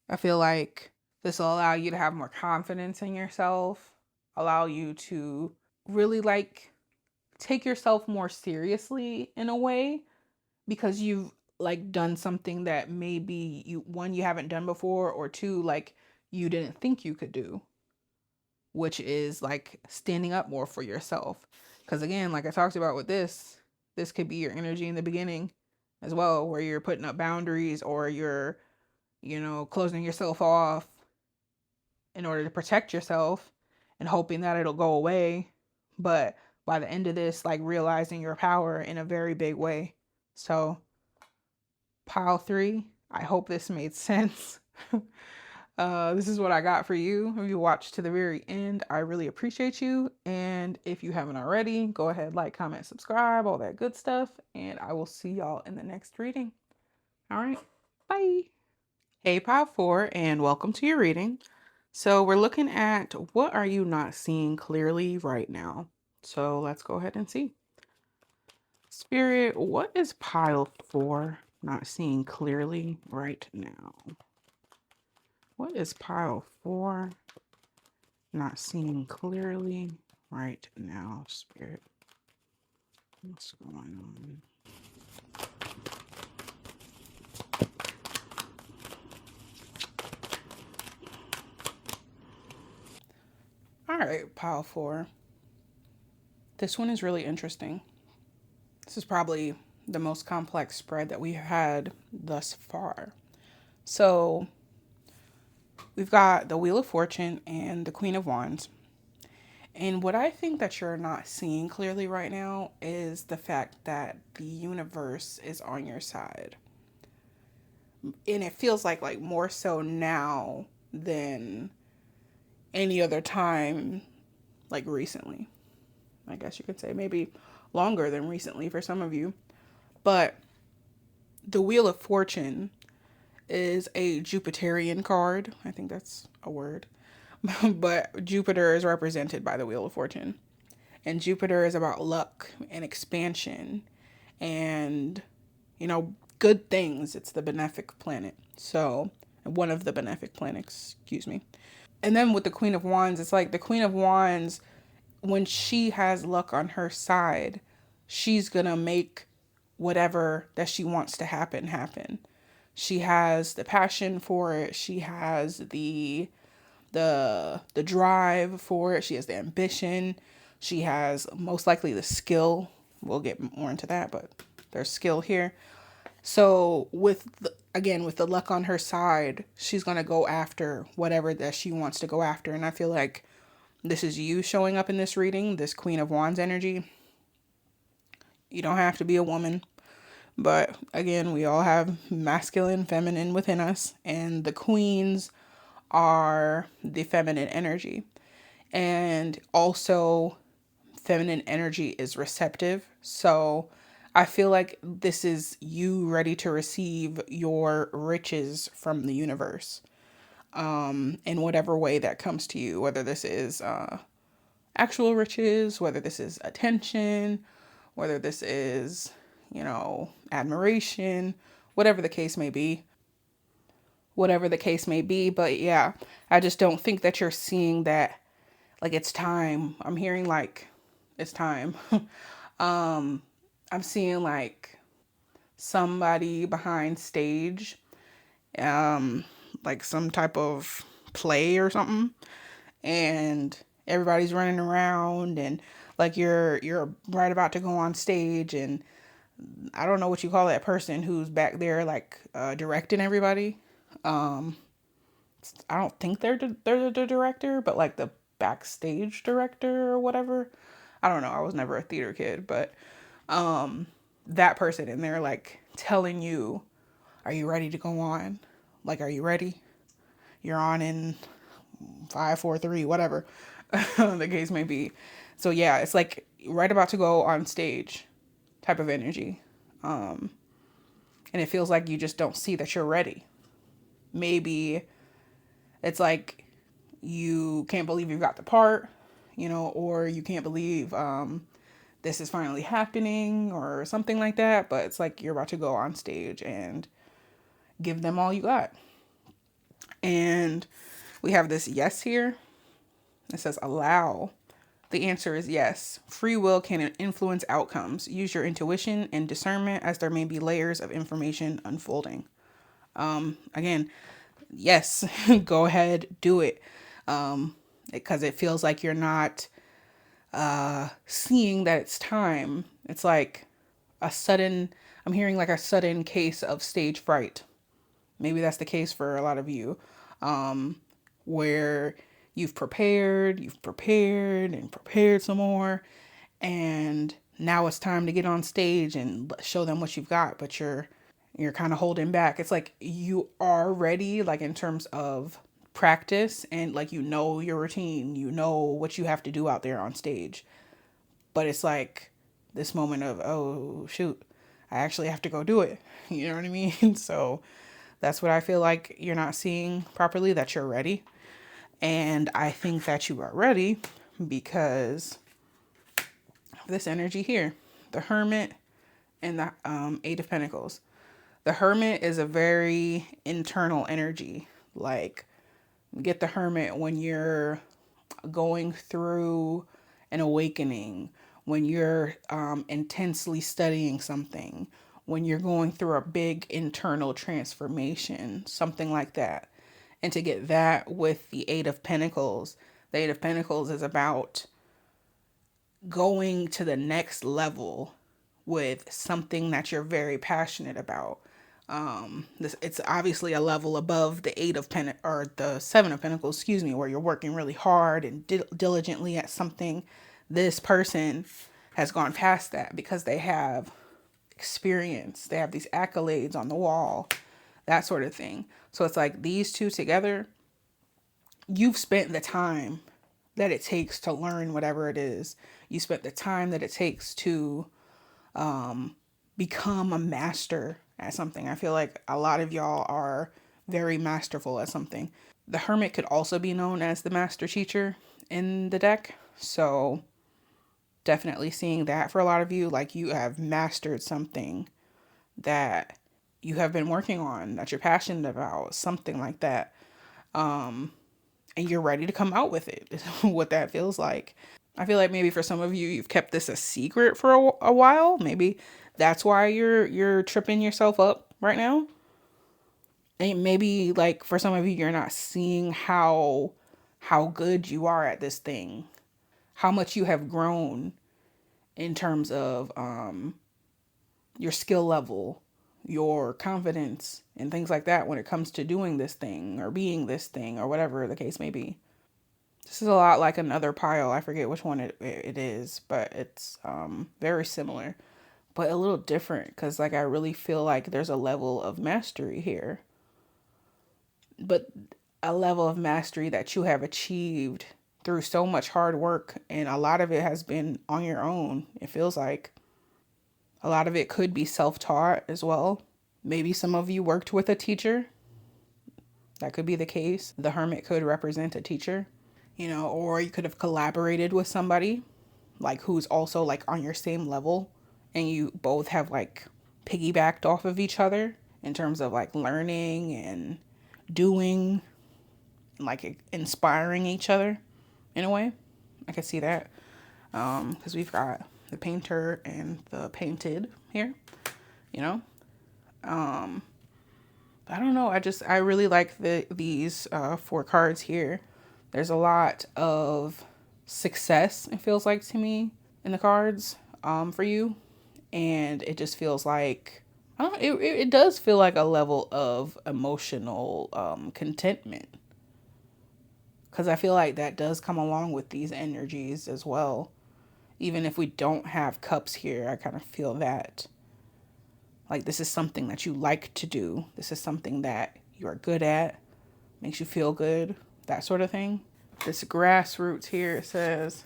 I feel like this will allow you to have more confidence in yourself, allow you to really like take yourself more seriously in a way, because you've like done something that maybe you haven't done before, or two, like you didn't think you could do, which is like standing up more for yourself. Because again, like I talked about with this could be your energy in the beginning as well, where you're putting up boundaries, or you're closing yourself off in order to protect yourself and hoping that it'll go away. But by the end of this, like realizing your power in a very big way. So pile 3, I hope this made sense. This is what I got for you. If you watched to the very end, I really appreciate you. And if you haven't already, go ahead, like, comment, subscribe, all that good stuff. And I will see y'all in the next reading. All right. Bye. Hey, pile 4, and welcome to your reading. So we're looking at what are you not seeing clearly right now. So let's go ahead and see. Spirit, what is pile 4 not seeing clearly right now? What is pile 4 not seeing clearly right now, Spirit? What's going on? All right, pile 4. This one is really interesting. This is probably the most complex spread that we've had thus far. So we've got the Wheel of Fortune and the Queen of Wands. And what I think that you're not seeing clearly right now is the fact that the universe is on your side. And it feels like more so now than any other time, like recently. I guess you could say maybe longer than recently for some of you. But the Wheel of Fortune is a Jupiterian card. I think that's a word. But Jupiter is represented by the Wheel of Fortune. And Jupiter is about luck and expansion and, good things. It's the benefic planet. So, one of the benefic planets, excuse me. And then with the Queen of Wands, it's like the Queen of Wands, when she has luck on her side, she's going to make whatever that she wants to happen happen. She has the passion for it. She has the drive for it. She has the ambition. She has most likely the skill. We'll get more into that, but there's skill here. So again, with the luck on her side, she's going to go after whatever that she wants to go after. And I feel like this is you showing up in this reading, this Queen of Wands energy. You don't have to be a woman. But again, we all have masculine, feminine within us. And the queens are the feminine energy. And also, feminine energy is receptive. So I feel like this is you ready to receive your riches from the universe, in whatever way that comes to you, whether this is actual riches, whether this is attention, whether this is, admiration, whatever the case may be. Whatever the case may be. But yeah, I just don't think that you're seeing that like it's time. I'm hearing like it's time. I'm seeing like somebody behind stage, like some type of play or something, and everybody's running around and like you're right about to go on stage, and I don't know what you call that person who's back there like directing everybody. I don't think they're the director, but like the backstage director or whatever. I don't know. I was never a theater kid, but that person, and they're like telling you, "Are you ready to go on? Like, are you ready? You're on in 5, 4, 3, whatever the case may be." So yeah, it's like right about to go on stage type of energy. And it feels like you just don't see that you're ready. Maybe it's like you can't believe you got the part, or you can't believe this is finally happening or something like that. But it's like you're about to go on stage and give them all you got. And we have this yes here. It says allow. The answer is yes. Free will can influence outcomes. Use your intuition and discernment as there may be layers of information unfolding. Again, yes, go ahead, do it. Because it feels like you're not seeing that it's time. It's like I'm hearing like a sudden case of stage fright. Maybe that's the case for a lot of you, where you've prepared and prepared some more, and now it's time to get on stage and show them what you've got, but you're kind of holding back. It's like you are ready, like in terms of practice, and like your routine, what you have to do out there on stage. But it's like this moment of, oh shoot, I actually have to go do it. You know what I mean? So that's what I feel like you're not seeing properly, that you're ready. And I think that you are ready because of this energy here, the Hermit and the Eight of Pentacles. The Hermit is a very internal energy. Like, get the Hermit when you're going through an awakening, when you're intensely studying something, when you're going through a big internal transformation, something like that. And to get that with the Eight of Pentacles, the Eight of Pentacles is about going to the next level with something that you're very passionate about. It's obviously a level above the or the Seven of Pentacles, excuse me, where you're working really hard and diligently at something. This person has gone past that because they have experience. They have these accolades on the wall. that sort of thing. So it's like these two together, you've spent the time that it takes to learn whatever it is. You spent the time that it takes to become a master at something. I feel like a lot of y'all are very masterful at something. The Hermit could also be known as the master teacher in the deck. So definitely seeing that for a lot of you, like you have mastered something that you have been working on, that you're passionate about, something like that. And you're ready to come out with it, is what that feels like. I feel like maybe for some of you, you've kept this a secret for a while. Maybe that's why you're tripping yourself up right now. And maybe like for some of you, you're not seeing how good you are at this thing, how much you have grown in terms of your skill level, your confidence, and things like that when it comes to doing this thing or being this thing or whatever the case may be. This is a lot like another pile. I forget which one it is, but it's very similar, but a little different because like I really feel like there's a level of mastery here, but a level of mastery that you have achieved through so much hard work, and a lot of it has been on your own. It feels like a lot of it could be self-taught as well. Maybe some of you worked with a teacher. That could be the case. The Hermit could represent a teacher, or you could have collaborated with somebody like who's also like on your same level, and you both have like piggybacked off of each other in terms of like learning and doing, like inspiring each other in a way. I could see that because we've got the painter and the painted here, you know. I don't know. I really like these four cards here. There's a lot of success, it feels like to me, in the cards for you, and it just feels like I don't. It does feel like a level of emotional contentment, because I feel like that does come along with these energies as well. Even if we don't have cups here, I kind of feel that like this is something that you like to do. This is something that you are good at, makes you feel good, that sort of thing. This grassroots here, it says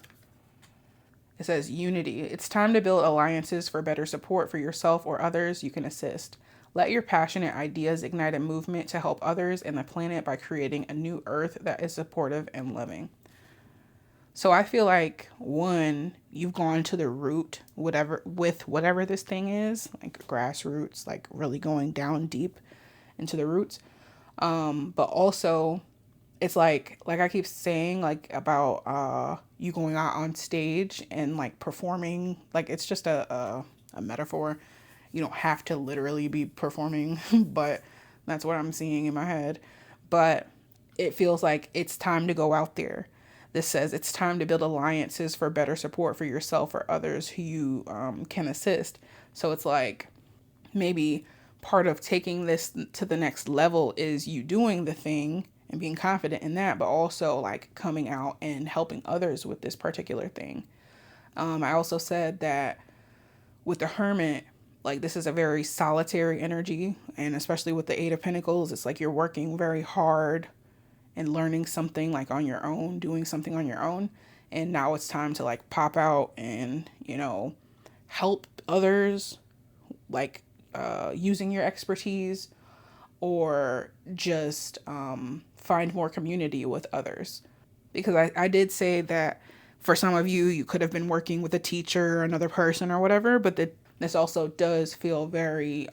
unity. It's time to build alliances for better support for yourself or others you can assist. Let your passionate ideas ignite a movement to help others and the planet by creating a new earth that is supportive and loving. So I feel like one, you've gone to the root, whatever this thing is, like grassroots, like really going down deep into the roots. But also it's like I keep saying like about you going out on stage and like performing, like it's just a metaphor. You don't have to literally be performing, but that's what I'm seeing in my head. But it feels like it's time to go out there. This says it's time to build alliances for better support for yourself or others who you can assist. So it's like maybe part of taking this to the next level is you doing the thing and being confident in that, but also like coming out and helping others with this particular thing. I also said that with the Hermit, like this is a very solitary energy, and especially with the Eight of Pentacles, it's like you're working very hard and learning something like on your own, doing something on your own. And now it's time to like pop out and, help others, like using your expertise, or just find more community with others. Because I did say that for some of you, you could have been working with a teacher or another person or whatever, but this also does feel very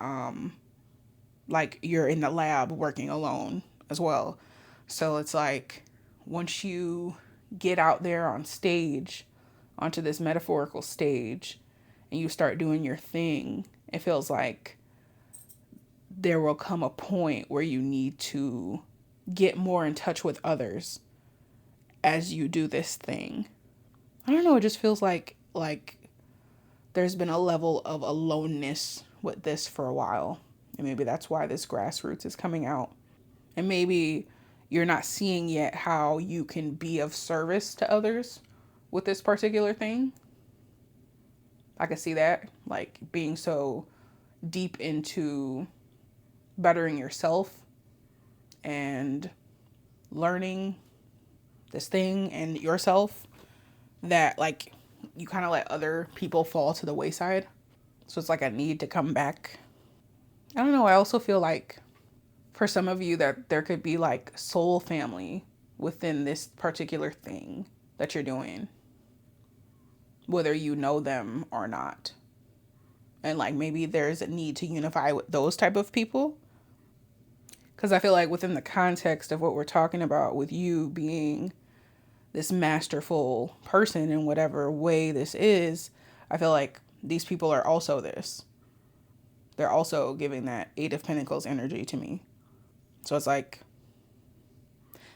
like you're in the lab working alone as well. So it's like once you get out there on stage, onto this metaphorical stage, and you start doing your thing, it feels like there will come a point where you need to get more in touch with others as you do this thing. I don't know, it just feels like there's been a level of aloneness with this for a while. And maybe that's why this grassroots is coming out. And maybe you're not seeing yet how you can be of service to others with this particular thing. I can see that, like being so deep into bettering yourself and learning this thing and yourself, that like you kind of let other people fall to the wayside. So it's like a need to come back. I don't know. I also feel like for some of you that there could be like soul family within this particular thing that you're doing, whether you know them or not. And like maybe there's a need to unify with those type of people. Because I feel like within the context of what we're talking about, with you being this masterful person in whatever way this is, I feel like these people are also this. They're also giving that Eight of Pentacles energy to me. So it's like,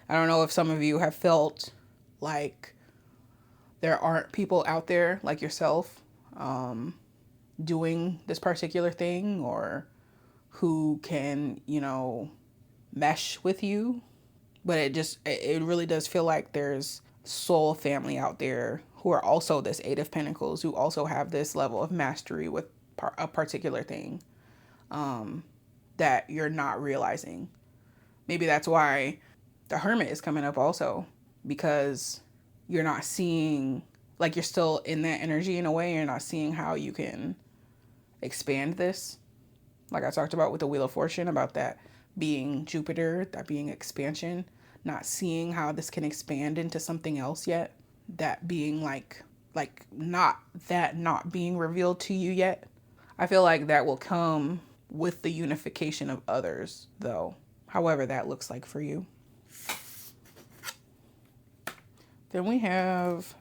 I don't know if some of you have felt like there aren't people out there like yourself doing this particular thing, or who can, mesh with you. But it really does feel like there's soul family out there who are also this Eight of Pentacles, who also have this level of mastery with a particular thing that you're not realizing. Maybe that's why the Hermit is coming up also, because you're not seeing, like you're still in that energy in a way, you're not seeing how you can expand this. Like I talked about with the Wheel of Fortune, about that being Jupiter, that being expansion, not seeing how this can expand into something else yet. That being like not being revealed to you yet. I feel like that will come with the unification of others, though, however that looks like for you. Then we have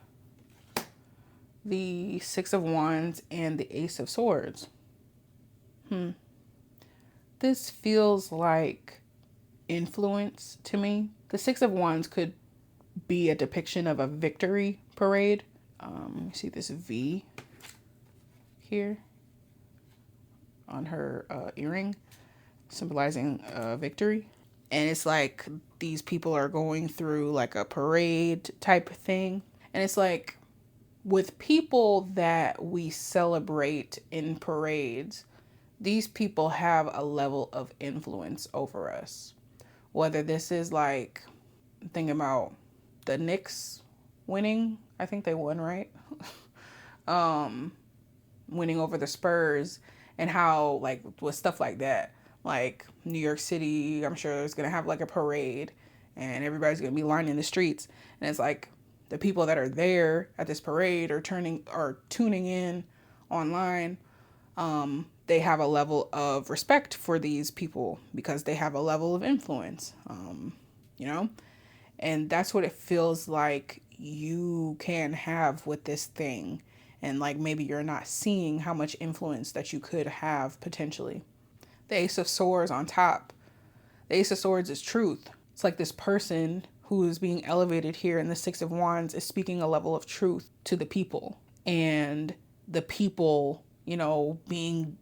the Six of Wands and the Ace of Swords. This feels like influence to me. The Six of Wands could be a depiction of a victory parade. You see this V here on her earring, symbolizing victory. And it's like these people are going through like a parade type thing. And it's like with people that we celebrate in parades, these people have a level of influence over us. Whether this is like, thinking about the Knicks winning, I think they won, right? Winning over the Spurs, and how like with stuff like that, like New York City, I'm sure there's gonna have like a parade and everybody's gonna be lining the streets, and it's like the people that are there at this parade or tuning in online, they have a level of respect for these people because they have a level of influence, and that's what it feels like you can have with this thing. And like maybe you're not seeing how much influence that you could have potentially. The Ace of Swords on top. The Ace of Swords is truth. It's like this person who is being elevated here in the Six of Wands is speaking a level of truth to the people. And the people, being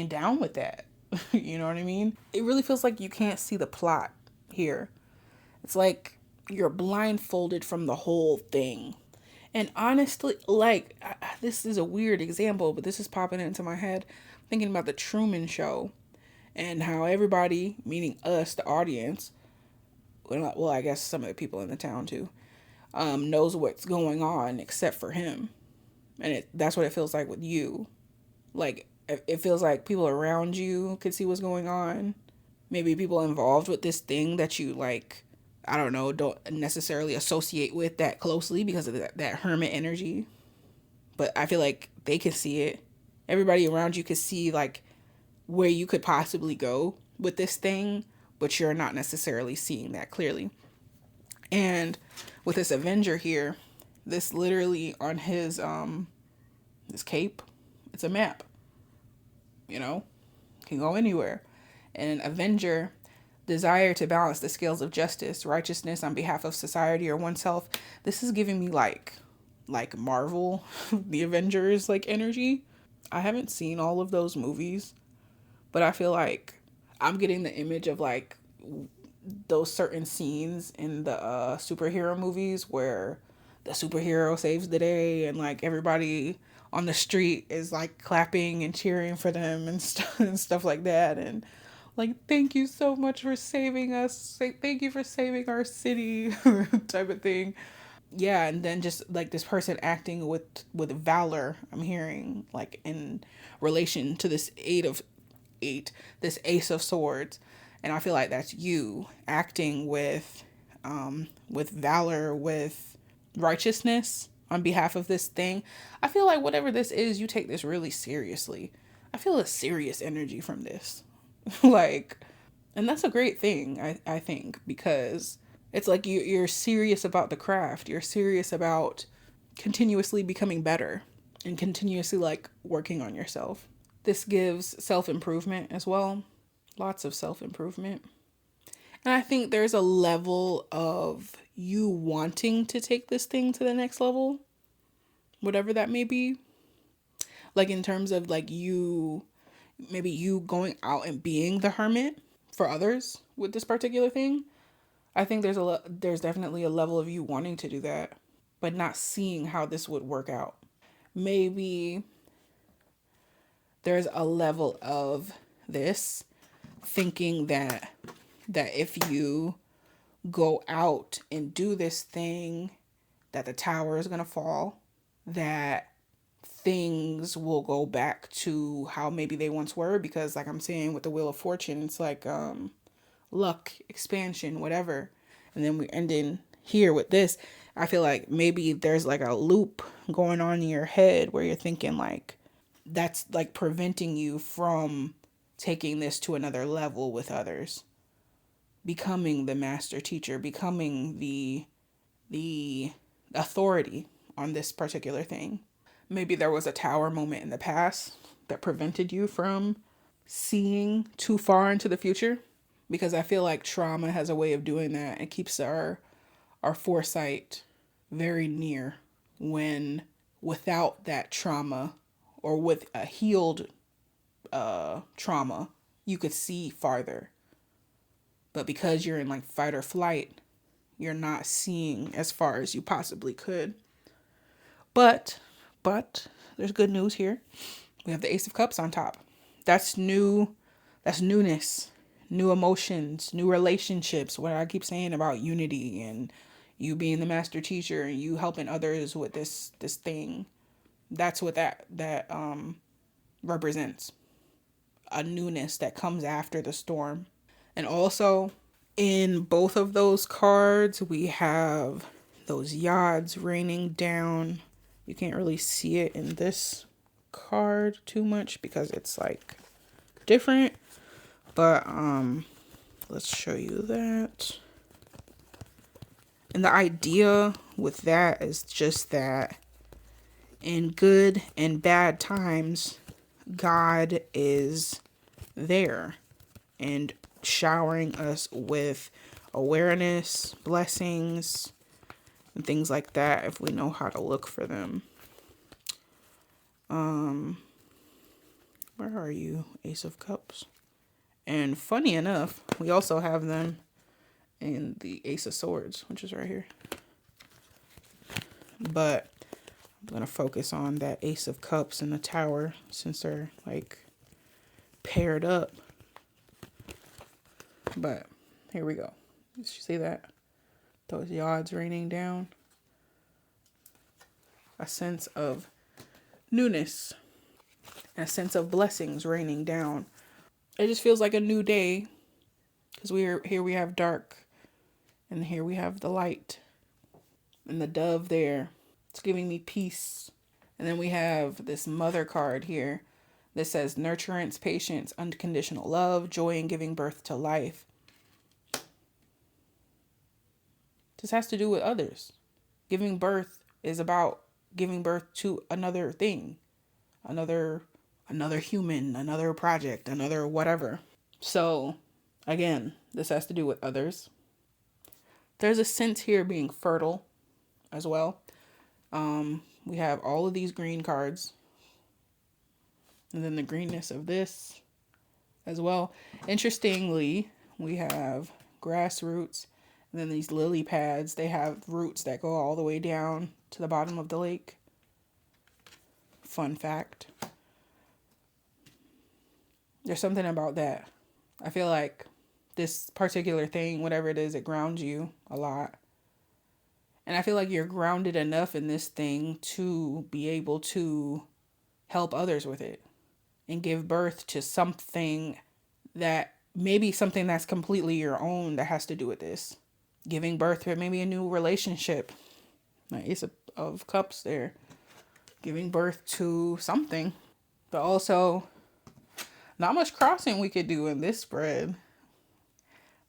down with that. You know what I mean? It really feels like you can't see the plot here. It's like you're blindfolded from the whole thing. And honestly, like, this is a weird example, but this is popping into my head. Thinking about the Truman Show and how everybody, meaning us, the audience, well, I guess some of the people in the town too, knows what's going on except for him. And that's what it feels like with you. Like, it feels like people around you could see what's going on. Maybe people involved with this thing that you, like, I don't know, don't necessarily associate with that closely because of that hermit energy. But I feel like they can see it. Everybody around you can see, like, where you could possibly go with this thing, but you're not necessarily seeing that clearly. And with this Avenger here, this literally on his cape, it's a map. Can go anywhere. And an Avenger, desire to balance the scales of justice, righteousness on behalf of society or oneself. This is giving me like Marvel, the Avengers like energy. I haven't seen all of those movies, but I feel like I'm getting the image of like those certain scenes in the superhero movies where the superhero saves the day and like everybody on the street is like clapping and cheering for them and stuff like that. And Like, thank you so much for saving us. Say thank you for saving our city type of thing. Yeah, and then just like this person acting with valor, I'm hearing like in relation to this eight, this ace of swords. And I feel like that's you acting with valor, with righteousness on behalf of this thing. I feel like whatever this is, you take this really seriously. I feel a serious energy from this. Like, and that's a great thing, I think, because it's like you're serious about the craft. You're serious about continuously becoming better and continuously like working on yourself. This gives self-improvement as well. Lots of self-improvement. And I think there's a level of you wanting to take this thing to the next level, whatever that may be. Like in terms of like you, maybe you going out and being the hermit for others with this particular thing. I think there's definitely a level of you wanting to do that, but not seeing how this would work out. Maybe there's a level of this thinking that if you go out and do this thing, that the tower is going to fall, that things will go back to how maybe they once were, because like I'm saying with the Wheel of Fortune, it's like luck, expansion, whatever. And then we end in here with this. I feel like maybe there's like a loop going on in your head where you're thinking like that's like preventing you from taking this to another level with others, becoming the master teacher, becoming the authority on this particular thing. Maybe there was a tower moment in the past that prevented you from seeing too far into the future, because I feel like trauma has a way of doing that. It keeps our foresight very near, when without that trauma or with a healed trauma, you could see farther. But because you're in like fight or flight, you're not seeing as far as you possibly could. But there's good news here. We have the Ace of Cups on top. That's new. That's newness, new emotions, new relationships. What I keep saying about unity and you being the master teacher and you helping others with this thing. That's what that represents. A newness that comes after the storm. And also in both of those cards, we have those yachts raining down. You can't really see it in this card too much because it's like different, but let's show you that. And the idea with that is just that in good and bad times, God is there and showering us with awareness, blessings, and things like that if we know how to look for them. Where are you, Ace of Cups? And funny enough, we also have them in the Ace of Swords, which is right here. But I'm going to focus on that Ace of Cups and the Tower since they're like paired up. But here we go. Did you see that? Those yachts raining down. A sense of newness. A sense of blessings raining down. It just feels like a new day. Because we have dark. And here we have the light. And the dove there. It's giving me peace. And then we have this mother card here. That says nurturance, patience, unconditional love, joy in giving birth to life. This has to do with others. Giving birth is about giving birth to another thing, another human, another project, another whatever. So, again, this has to do with others. There's a sense here being fertile as well. We have all of these green cards. And then the greenness of this as well. Interestingly, we have grassroots. And then these lily pads, they have roots that go all the way down to the bottom of the lake. Fun fact. There's something about that. I feel like this particular thing, whatever it is, it grounds you a lot. And I feel like you're grounded enough in this thing to be able to help others with it and give birth to something that maybe something that's completely your own that has to do with this. Giving birth to maybe a new relationship. My Ace of Cups there. Giving birth to something. But also, not much crossing we could do in this spread.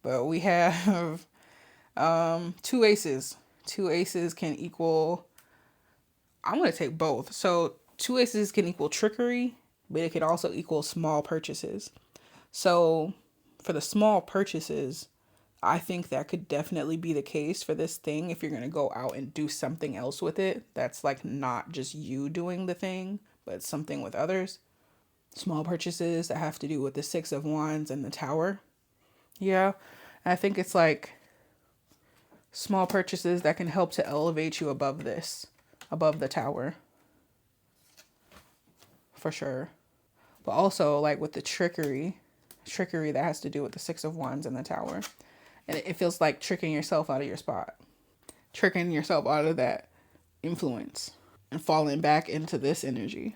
But we have two aces. Two aces can equal, I'm going to take both. So two aces can equal trickery, but it could also equal small purchases. So for the small purchases, I think that could definitely be the case for this thing if you're going to go out and do something else with it. That's like not just you doing the thing, but something with others. Small purchases that have to do with the Six of Wands and the Tower. Yeah, I think it's like small purchases that can help to elevate you above this, above the Tower. For sure. But also like with the trickery that has to do with the Six of Wands and the Tower. And it feels like tricking yourself out of your spot. Tricking yourself out of that influence and falling back into this energy.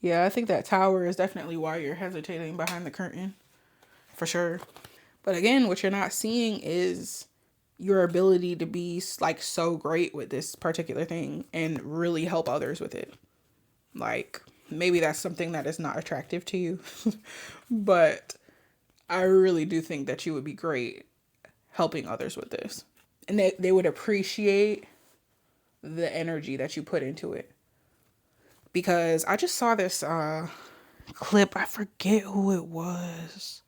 Yeah, I think that Tower is definitely why you're hesitating behind the curtain. For sure. But again, what you're not seeing is your ability to be like so great with this particular thing and really help others with it. Like maybe that's something that is not attractive to you. But I really do think that you would be great helping others with this. And they would appreciate the energy that you put into it. Because I just saw this clip. I forget who it was.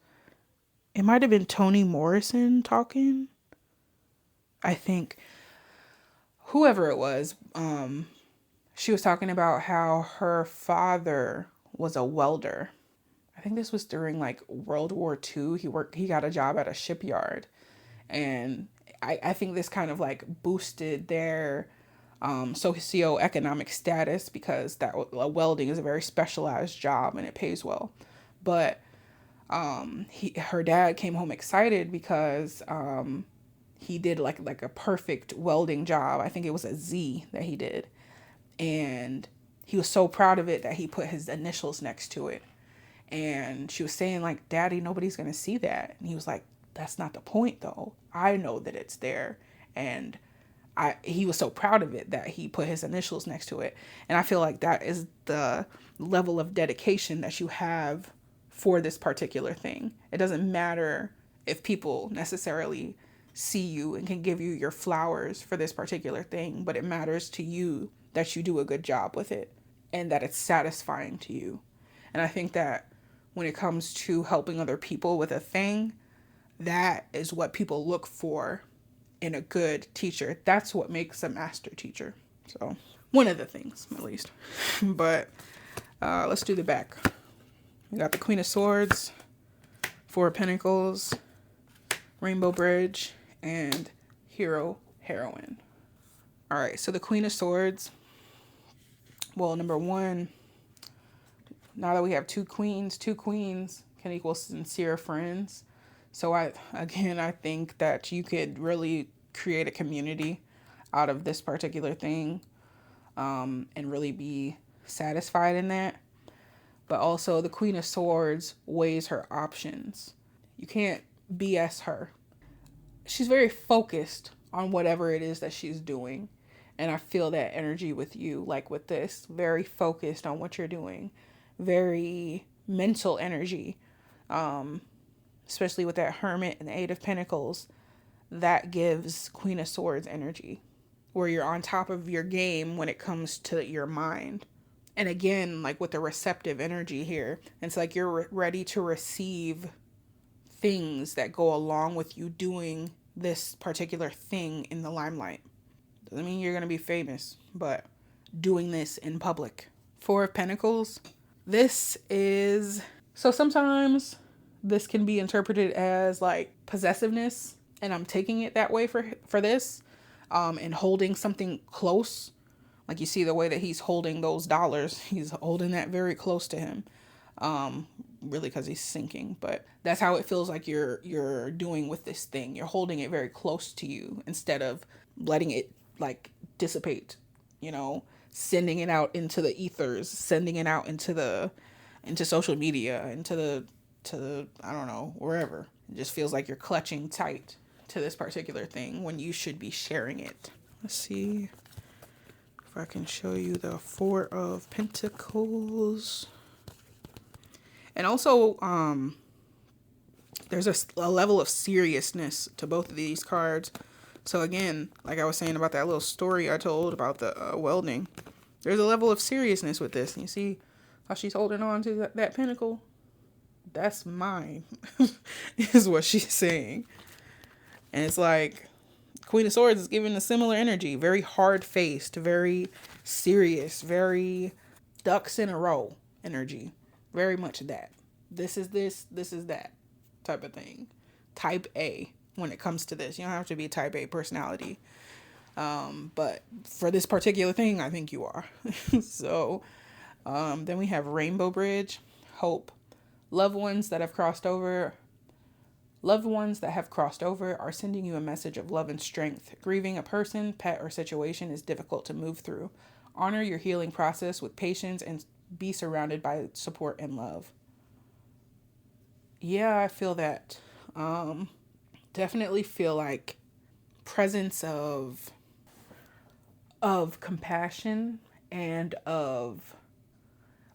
It might have been Toni Morrison talking. I think. Whoever it was. She was talking about how her father was a welder. I think this was during like World War II. He got a job at a shipyard. And I think this kind of like boosted their socioeconomic status because that welding is a very specialized job and it pays well. But her dad came home excited because he did like a perfect welding job. I think it was a Z that he did. And he was so proud of it that he put his initials next to it. And she was saying like, Daddy, nobody's going to see that. And he was like, that's not the point though. I know that it's there. And he was so proud of it that he put his initials next to it. And I feel like that is the level of dedication that you have for this particular thing. It doesn't matter if people necessarily see you and can give you your flowers for this particular thing, but it matters to you that you do a good job with it and that it's satisfying to you. And I think that when it comes to helping other people with a thing, that is what people look for in a good teacher. That's what makes a master teacher. So one of the things, at least. But let's do the back. We got the Queen of Swords, Four of Pentacles, Rainbow Bridge, and Hero, Heroine. All right, so the Queen of Swords. Well, number one, now that we have two queens can equal sincere friends. So I think that you could really create a community out of this particular thing and really be satisfied in that. But also the Queen of Swords weighs her options. You can't BS her. She's very focused on whatever it is that she's doing. And I feel that energy with you, like with this, very focused on what you're doing. Very mental energy. Especially with that Hermit and the Eight of Pentacles, that gives Queen of Swords energy, where you're on top of your game when it comes to your mind. And again, like with the receptive energy here, it's like you're ready to receive things that go along with you doing this particular thing in the limelight. Doesn't mean you're going to be famous, but doing this in public. Four of Pentacles. This is... So sometimes this can be interpreted as like possessiveness, and I'm taking it that way for this, and holding something close. Like you see the way that he's holding those dollars, he's holding that very close to him, really because he's sinking, but that's how it feels like you're doing with this thing. You're holding it very close to you instead of letting it like dissipate, you know, sending it out into the ethers, sending it out into social media, into the I don't know, wherever. It just feels like you're clutching tight to this particular thing when you should be sharing it. Let's see if I can show you the Four of Pentacles. And also, there's a level of seriousness to both of these cards. So again, like I was saying about that little story I told about the welding, there's a level of seriousness with this. And you see how she's holding on to that pentacle? That's mine, is what she's saying. And it's like, Queen of Swords is giving a similar energy. Very hard-faced, very serious, very ducks in a row energy. Very much that. This is that type of thing. Type A when it comes to this. You don't have to be type A personality. But for this particular thing, I think you are. So then we have Rainbow Bridge, Hope. Loved ones that have crossed over are sending you a message of love and strength. Grieving a person, pet, or situation is difficult to move through. Honor your healing process with patience and be surrounded by support and love. Yeah, I feel that. Definitely feel like presence of compassion and of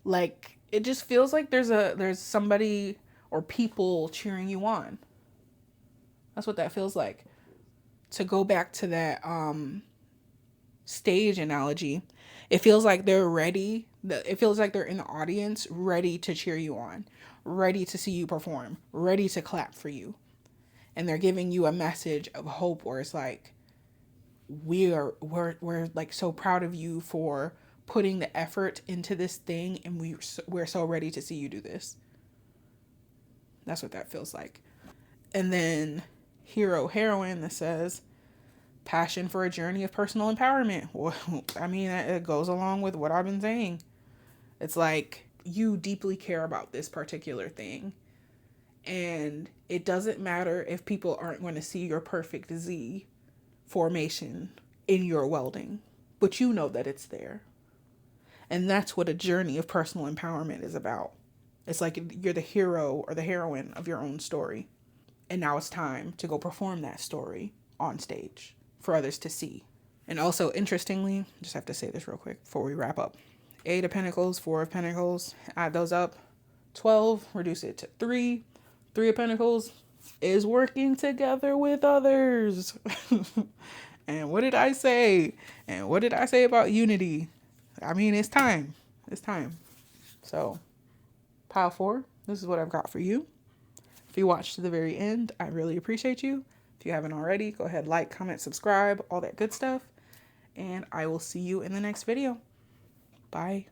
like, it just feels like there's somebody or people cheering you on. That's what that feels like. To go back to that stage analogy, it feels like they're ready. It feels like they're in the audience, ready to cheer you on, ready to see you perform, ready to clap for you. And they're giving you a message of hope where it's like, we're like so proud of you for putting the effort into this thing, and we're so ready to see you do this. That's what that feels like. And then hero, heroine that says passion for a journey of personal empowerment. Well, I mean, it goes along with what I've been saying. It's like you deeply care about this particular thing. And it doesn't matter if people aren't going to see your perfect Z formation in your welding, but you know that it's there. And that's what a journey of personal empowerment is about. It's like you're the hero or the heroine of your own story. And now it's time to go perform that story on stage for others to see. And also, interestingly, just have to say this real quick before we wrap up. 8 of Pentacles, 4 of Pentacles, add those up. 12, reduce it to 3. 3 of Pentacles is working together with others. And what did I say? And what did I say about unity? I mean, it's time. It's time. So, pile 4, this is what I've got for you. If you watched to the very end, I really appreciate you. If you haven't already, go ahead, like, comment, subscribe, all that good stuff. And I will see you in the next video. Bye.